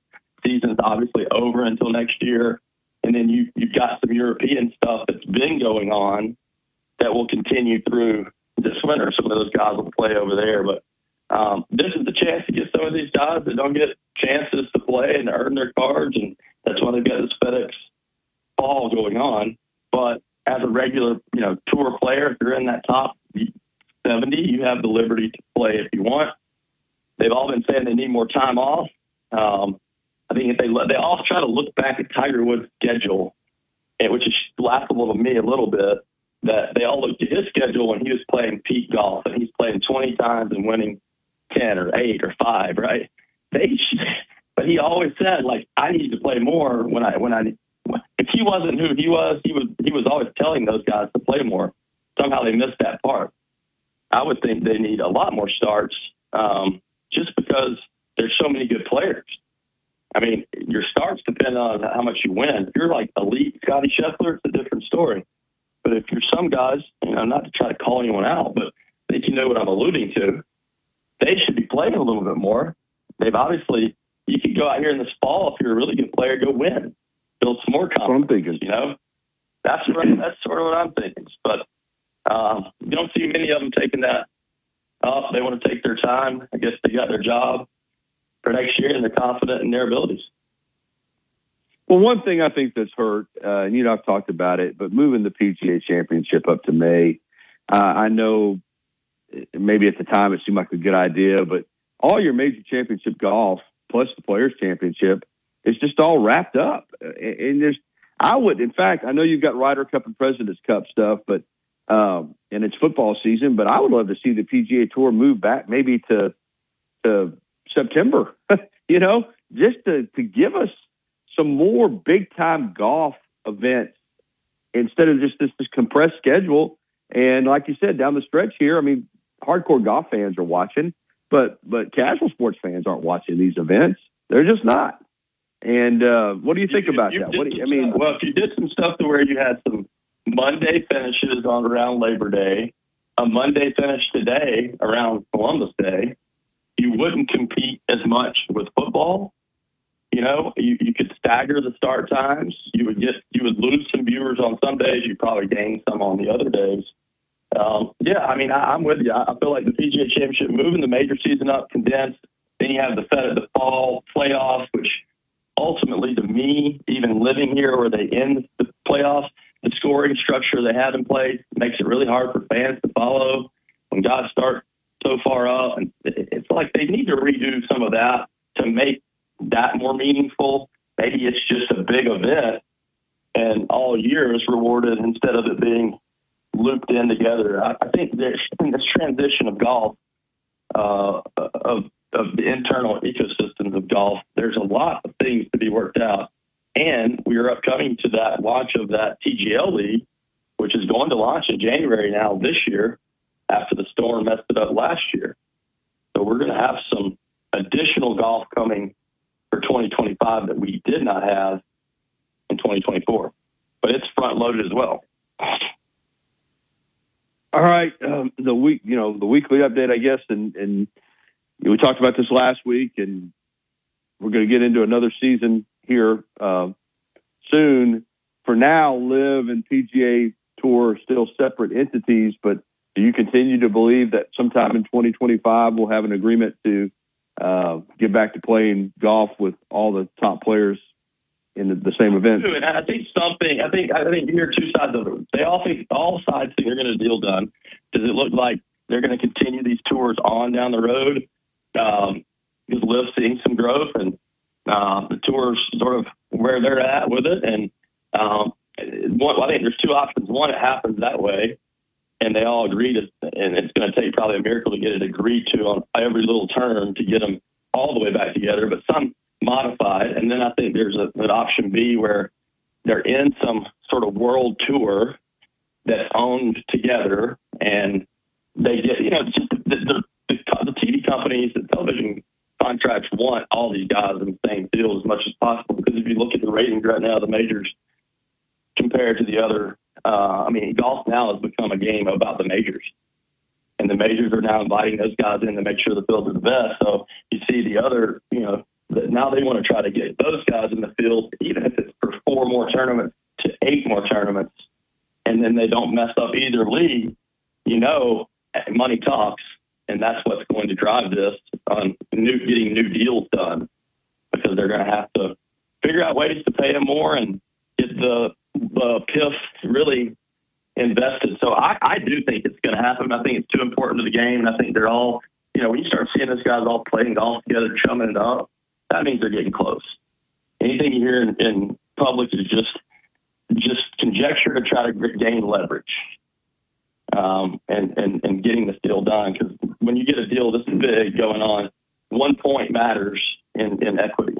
season's obviously over until next year, and then you've got some European stuff that's been going on that will continue through this winter. Some of those guys will play over there, but this is the chance to get some of these guys that don't get chances to play and to earn their cards, and that's why they've got this FedEx Ball going on. But as a regular, tour player, if you're in that top 70, you have the liberty to play if you want. They've all been saying they need more time off. I think if they all try to look back at Tiger Woods' schedule, which is laughable to me a little bit, that they all looked at his schedule when he was playing peak golf, and he's playing 20 times and winning 10 or 8 or 5, right? But he always said, I need to play more if he wasn't who he was always telling those guys to play more. Somehow they missed that part. I would think they need a lot more starts just because there's so many good players. Your starts depend on how much you win. If you're like elite Scotty Scheffler, it's a different story. But if you're some guys, not to try to call anyone out, but I think you know what I'm alluding to, they should be playing a little bit more. They've obviously, you could go out here in this fall, if you're a really good player, go win. Build some more confidence, That's sort of what I'm thinking. But you don't see many of them taking that up. They want to take their time. I guess they got their job for next year, and they're confident in their abilities. Well, one thing I think that's hurt, and I've talked about it, but moving the PGA Championship up to May, I know maybe at the time it seemed like a good idea, but all your major championship golf plus the Players Championship is just all wrapped up. And in fact, I know you've got Ryder Cup and President's Cup stuff, but and it's football season, but I would love to see the PGA Tour move back maybe to to September, just to give us some more big time golf events instead of just this compressed schedule. And like you said, down the stretch here, I mean, hardcore golf fans are watching, but casual sports fans aren't watching these events. They're just not. And what do you think about that? Well, if you did some stuff to where you had some Monday finishes on around Labor Day, a Monday finish today around Columbus Day, you wouldn't compete as much with football. You could stagger the start times. You would lose some viewers on some days. You'd probably gain some on the other days. I'm with you. I feel like the PGA Championship moving the major season up condensed. Then you have the fall playoffs, which ultimately, to me, even living here where they end the playoffs, the scoring structure they have in place makes it really hard for fans to follow when guys start so far up. And it's like they need to redo some of that to make that more meaningful. Maybe it's just a big event and all year is rewarded instead of it being looped in together. I think there's in this transition of golf, of the internal ecosystems of golf, there's a lot of things to be worked out. And we are upcoming to that launch of that TGL League, which is going to launch in January now this year after the storm messed it up last year. So we're going to have some additional golf coming for 2025 that we did not have in 2024. But it's front-loaded as well. All right, the weekly update, I guess, and we talked about this last week, and we're going to get into another season here soon. For now, LIV and PGA Tour are still separate entities, but do you continue to believe that sometime in 2025 we'll have an agreement to get back to playing golf with all the top players in the same event? And I think you hear two sides of it. They all think all sides think they're going to get a deal done. Does it look like they're going to continue these tours on down the road? Because LIV's seeing some growth and the tours sort of where they're at with it. And I think there's two options. One, it happens that way, and they all agree to, and it's going to take probably a miracle to get it agreed to on every little term to get them all the way back together. But some modified, and then I think there's an option B where they're in some sort of world tour that's owned together, and they get just the TV companies, the television contracts want all these guys in the same field as much as possible, because if you look at the ratings right now, the majors compared to the other, golf now has become a game about the majors, and the majors are now inviting those guys in to make sure the fields are the best. So you see the other, now they want to try to get those guys in the field, even if it's for 4 more tournaments to 8 more tournaments, and then they don't mess up either league. Money talks, and that's what's going to drive this on getting new deals done, because they're going to have to figure out ways to pay them more and get the PIF really invested. So I do think it's going to happen. I think it's too important to the game, and I think they're all, when you start seeing those guys all playing golf together, chumming it up, that means they're getting close. Anything you hear in public is just conjecture to try to gain leverage, and getting this deal done. Because when you get a deal this big going on, 1 point matters in equity.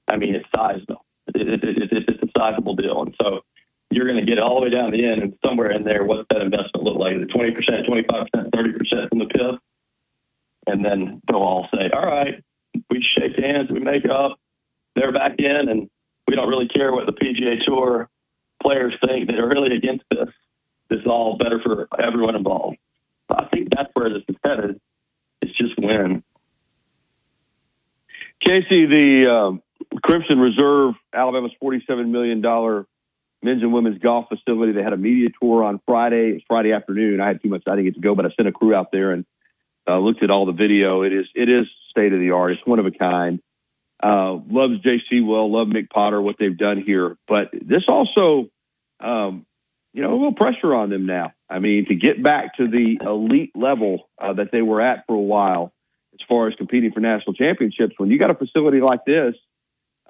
I mean, it's sizable. It's a sizable deal, and so you're going to get all the way down the end, and somewhere in there, what's that investment look like? Is it 20%, 25%, 30% from the PIF? And then they'll all say, all right, we shake hands, we make up, they're back in, and we don't really care what the PGA Tour players think. They're really against this. This is all better for everyone involved. I think that's where this is headed. It's just when. Casey, the Crimson Reserve, Alabama's $47 million men's and women's golf facility. They had a media tour on Friday. It was Friday afternoon. I had too much. I didn't get to go, but I sent a crew out there and looked at all the video. It is state of the art. It's one of a kind. Loves J.C. Well, love Mick Potter, what they've done here. But this also, a little pressure on them now. I mean, to get back to the elite level that they were at for a while, as far as competing for national championships, when you got a facility like this,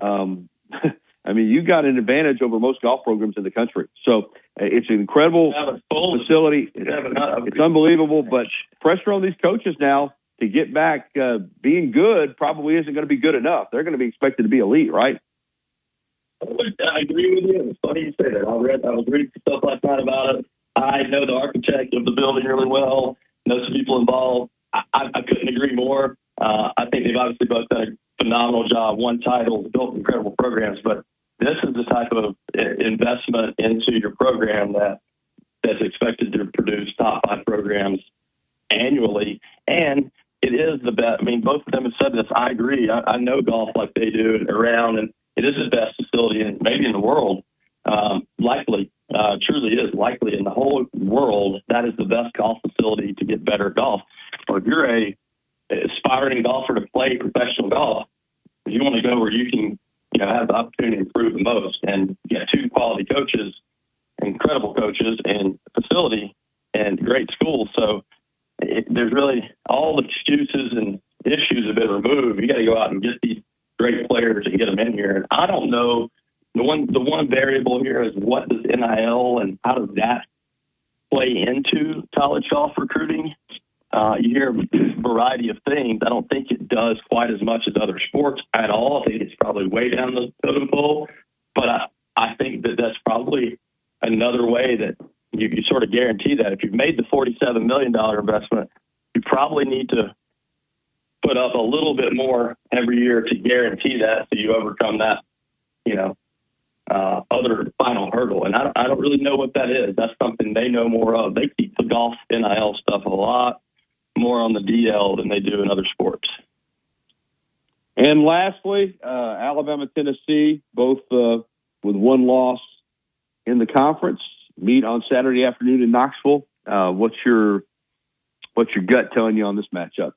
you got an advantage over most golf programs in the country. So it's an incredible facility. It's unbelievable, but pressure on these coaches now to get back being good probably isn't going to be good enough. They're going to be expected to be elite, right? I agree with you. It's funny you say that. I was reading stuff last night about it. I know the architect of the building really well, know some people involved. I couldn't agree more. I think they've obviously both done a phenomenal job, won titles, built incredible programs, but this is the type of investment into your program that's expected to produce top 5 programs annually. And it is the best. I mean, both of them have said this. I agree. I know golf like they do and around, and it is the best facility maybe in the world. Likely, truly is likely in the whole world. That is the best golf facility to get better golf. So if you're a aspiring golfer to play professional golf, you want to go where you can, have the opportunity to improve the most. And you got 2 quality coaches, incredible coaches, and facility, and great schools. So there's really all the excuses and issues have been removed. You got to go out and get these great players and get them in here. And I don't know. The one variable here is what does NIL and how does that play into college golf recruiting? You hear a variety of things. I don't think it does quite as much as other sports at all. I think it's probably way down the totem pole. But I think that's probably another way that you sort of guarantee that. If you've made the $47 million investment, you probably need to put up a little bit more every year to guarantee that so you overcome that, other final hurdle. And I don't really know what that is. That's something they know more of. They keep the golf NIL stuff a lot more on the DL than they do in other sports. And lastly, Alabama, Tennessee, both with one loss in the conference, meet on Saturday afternoon in Knoxville. What's your gut telling you on this matchup?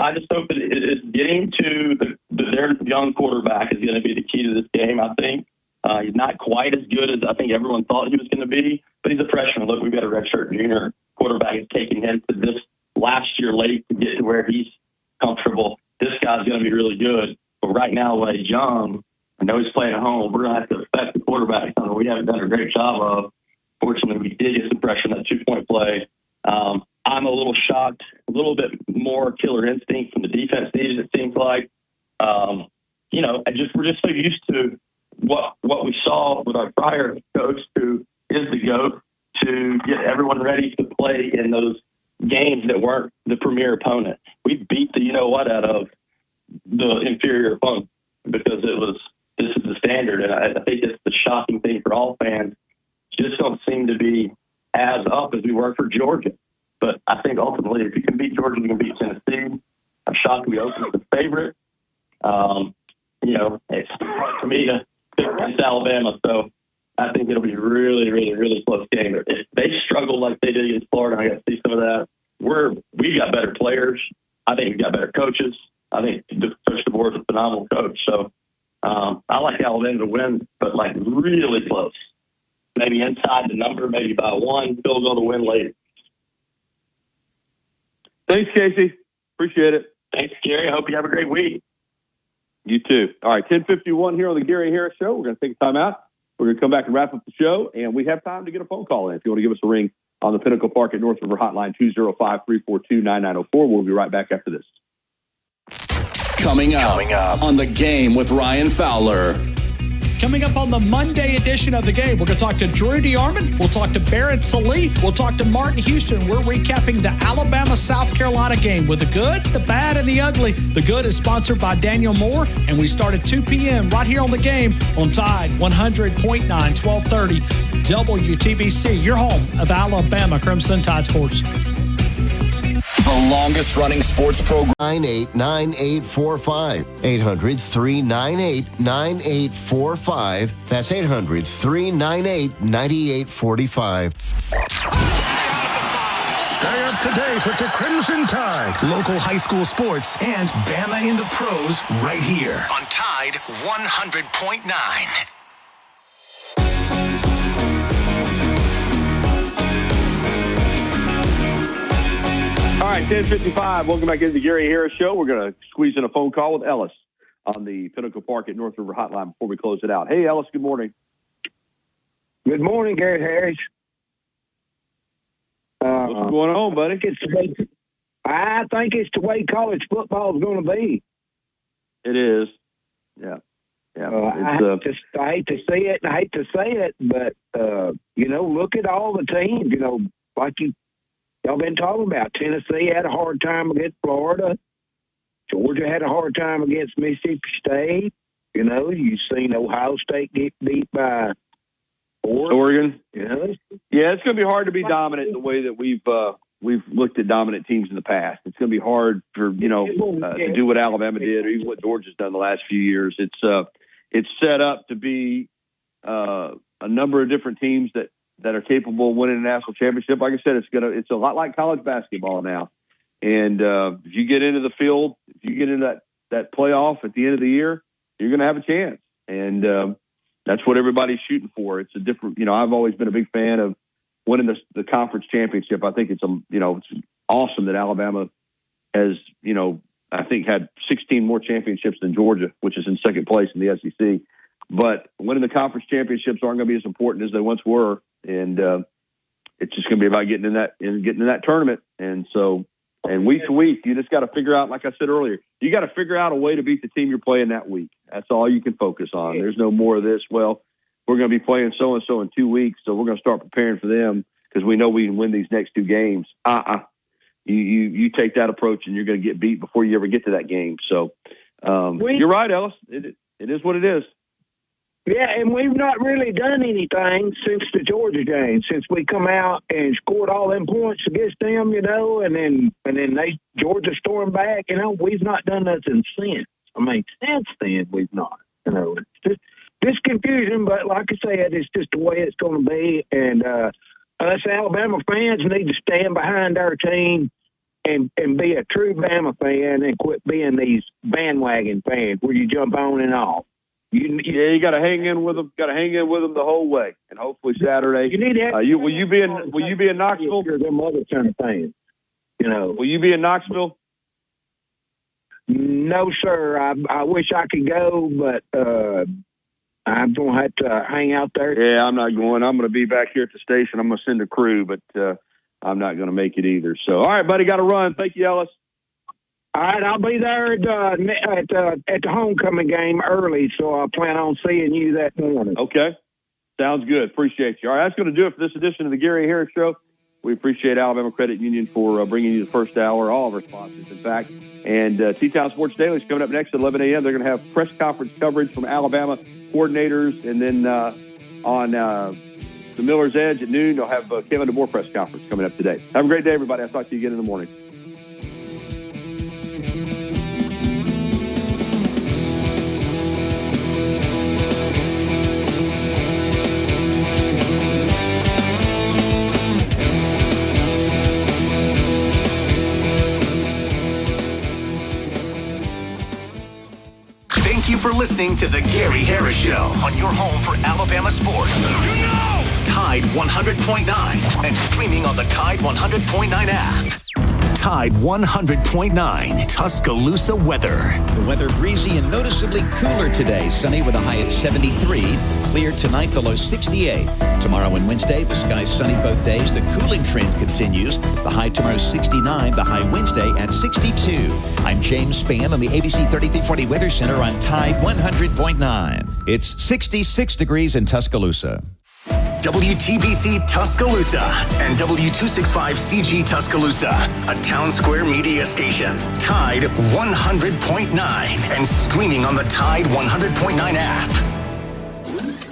I just hope that it's getting to their young quarterback is going to be the key to this game, I think. He's not quite as good as I think everyone thought he was going to be, but he's a freshman. Look, we've got a redshirt junior quarterback. It's taking him to this last year late to get to where he's comfortable. This guy's going to be really good. But right now, while he's young, I know he's playing at home. We're going to have to affect the quarterback, something we haven't done a great job of. Fortunately, we did get some pressure in that 2-point play. I'm a little shocked, a little bit more killer instinct from the defense needed, it seems like. We're just so used to what we saw with our prior coach, who is the GOAT, to get everyone ready to play in those games that weren't the premier opponent. We beat the out of the inferior opponent because this is the standard. And I think it's the shocking thing for all fans. Just don't seem to be as up as we were for Georgia. But I think ultimately, if you can beat Georgia, you can beat Tennessee. I'm shocked we opened as a favorite. It's hard for me to pick against Alabama, so I think it'll be a really, really, really close game. If they struggle like they did against Florida, I got to see some of that. We've got better players. I think we've got better coaches. I think Coach DeBoer is a phenomenal coach. So I like Alabama to win, but really close. Maybe inside the number, maybe by 1 field goal to win late. Thanks, Casey. Appreciate it. Thanks, Gary. I hope you have a great week. You too. All right, 10:51 here on the Gary Harris Show. We're going to take a time out. We're going to come back and wrap up the show, and we have time to get a phone call in. If you want to give us a ring on the Pinnacle Park at North River Hotline, 205-342-9904. We'll be right back after this. Coming up on The Game with Ryan Fowler. Coming up on the Monday edition of The Game, we're going to talk to Drew DeArmond. We'll talk to Barrett Sallee. We'll talk to Martin Houston. We're recapping the Alabama-South Carolina game with the good, the bad, and the ugly. The good is sponsored by Daniel Moore, and we start at 2 p.m. right here on The Game on Tide 100.9, 1230 WTBC, your home of Alabama Crimson Tide Sports. The longest running sports program. 989845. 800-398-9845. That's 800-398-9845. Stay up to date with the Crimson Tide. Local high school sports and Bama in the pros right here on Tide 100.9. All right, 10:55. Welcome back into the Gary Harris Show. We're going to squeeze in a phone call with Ellis on the Pinnacle Park at North River Hotline before we close it out. Hey, Ellis, good morning. Good morning, Gary Harris. What's going on, buddy? I think it's the way college football is going to be. It is. Yeah. I hate to see it, and I hate to say it, but look at all the teams. Like y'all been talking about. Tennessee had a hard time against Florida. Georgia had a hard time against Mississippi State. You've seen Ohio State get beat by Oregon. Yeah, it's going to be hard to be dominant the way that we've looked at dominant teams in the past. It's going to be hard for to do what Alabama did, or even what Georgia's done the last few years. It's set up to be a number of different teams that are capable of winning a national championship. Like I said, it's a lot like college basketball now. And if you get into the field, if you get into that playoff at the end of the year, you're going to have a chance. And that's what everybody's shooting for. It's a different, I've always been a big fan of winning the conference championship. I think it's awesome that Alabama has, I think had 16 more championships than Georgia, which is in second place in the SEC. But winning the conference championships aren't going to be as important as they once were. And it's just going to be about getting in that tournament. And so, and week to week, you just got to figure out, like I said earlier, you got to figure out a way to beat the team you're playing that week. That's all you can focus on. There's no more of this. Well, we're going to be playing so-and-so in 2 weeks, so we're going to start preparing for them because we know we can win these next 2 games. You take that approach and you're going to get beat before you ever get to that game. So you're right, Ellis. It is what it is. Yeah, and we've not really done anything since the Georgia game, since we come out and scored all them points against them, and then Georgia stormed back. We've not done nothing since. Since then we've not. It's just confusion, but like I said, it's just the way it's going to be. And us Alabama fans need to stand behind our team and be a true Bama fan and quit being these bandwagon fans where you jump on and off. You got to hang in with them. Got to hang in with them the whole way, and hopefully Saturday. You need to. Will you be in Knoxville? Them other kind of fans. Will you be in Knoxville? No, sir. I wish I could go, but I'm going to have to hang out there. Yeah, I'm not going. I'm going to be back here at the station. I'm going to send a crew, but I'm not going to make it either. So, all right, buddy, got to run. Thank you, Ellis. All right, I'll be there at the homecoming game early, so I plan on seeing you that morning. Okay. Sounds good. Appreciate you. All right, that's going to do it for this edition of the Gary Harris Show. We appreciate Alabama Credit Union for bringing you the first hour, all of our sponsors, in fact. And T-Town Sports Daily is coming up next at 11 a.m. They're going to have press conference coverage from Alabama coordinators. And then on the Miller's Edge at noon, they'll have Kevin DeBoer press conference coming up today. Have a great day, everybody. I'll talk to you again in the morning. Thank you for listening to the Gary Harris Show on your home for Alabama sports. Tide 100.9 and streaming on the Tide 100.9 app. Tide 100.9 Tuscaloosa weather. The weather breezy and noticeably cooler today. Sunny with a high at 73. Clear tonight, the low 68. Tomorrow and Wednesday, the sky's sunny both days. The cooling trend continues. The high tomorrow 69. The high Wednesday at 62. I'm James Spann on the ABC 3340 Weather Center on Tide 100.9. It's 66 degrees in Tuscaloosa. WTBC Tuscaloosa and W265CG Tuscaloosa, a Town Square media station. Tide 100.9 and streaming on the Tide 100.9 app.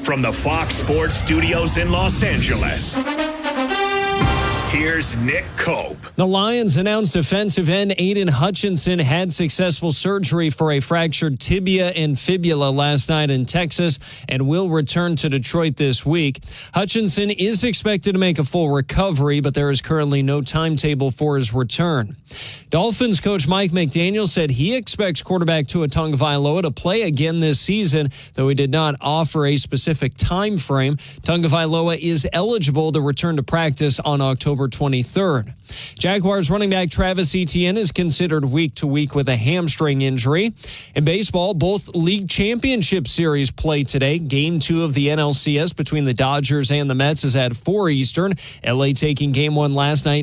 From the Fox Sports Studios in Los Angeles, here's Nick Cope. The Lions announced defensive end Aiden Hutchinson had successful surgery for a fractured tibia and fibula last night in Texas and will return to Detroit this week. Hutchinson is expected to make a full recovery, but there is currently no timetable for his return. Dolphins coach Mike McDaniel said he expects quarterback Tua Tagovailoa to play again this season, though he did not offer a specific time frame. Tagovailoa is eligible to return to practice on October 23rd. Jaguars running back Travis Etienne is considered week to week with a hamstring injury. In baseball, both league championship series play today. Game 2 of the NLCS between the Dodgers and the Mets is at 4 Eastern. LA taking game 1 last night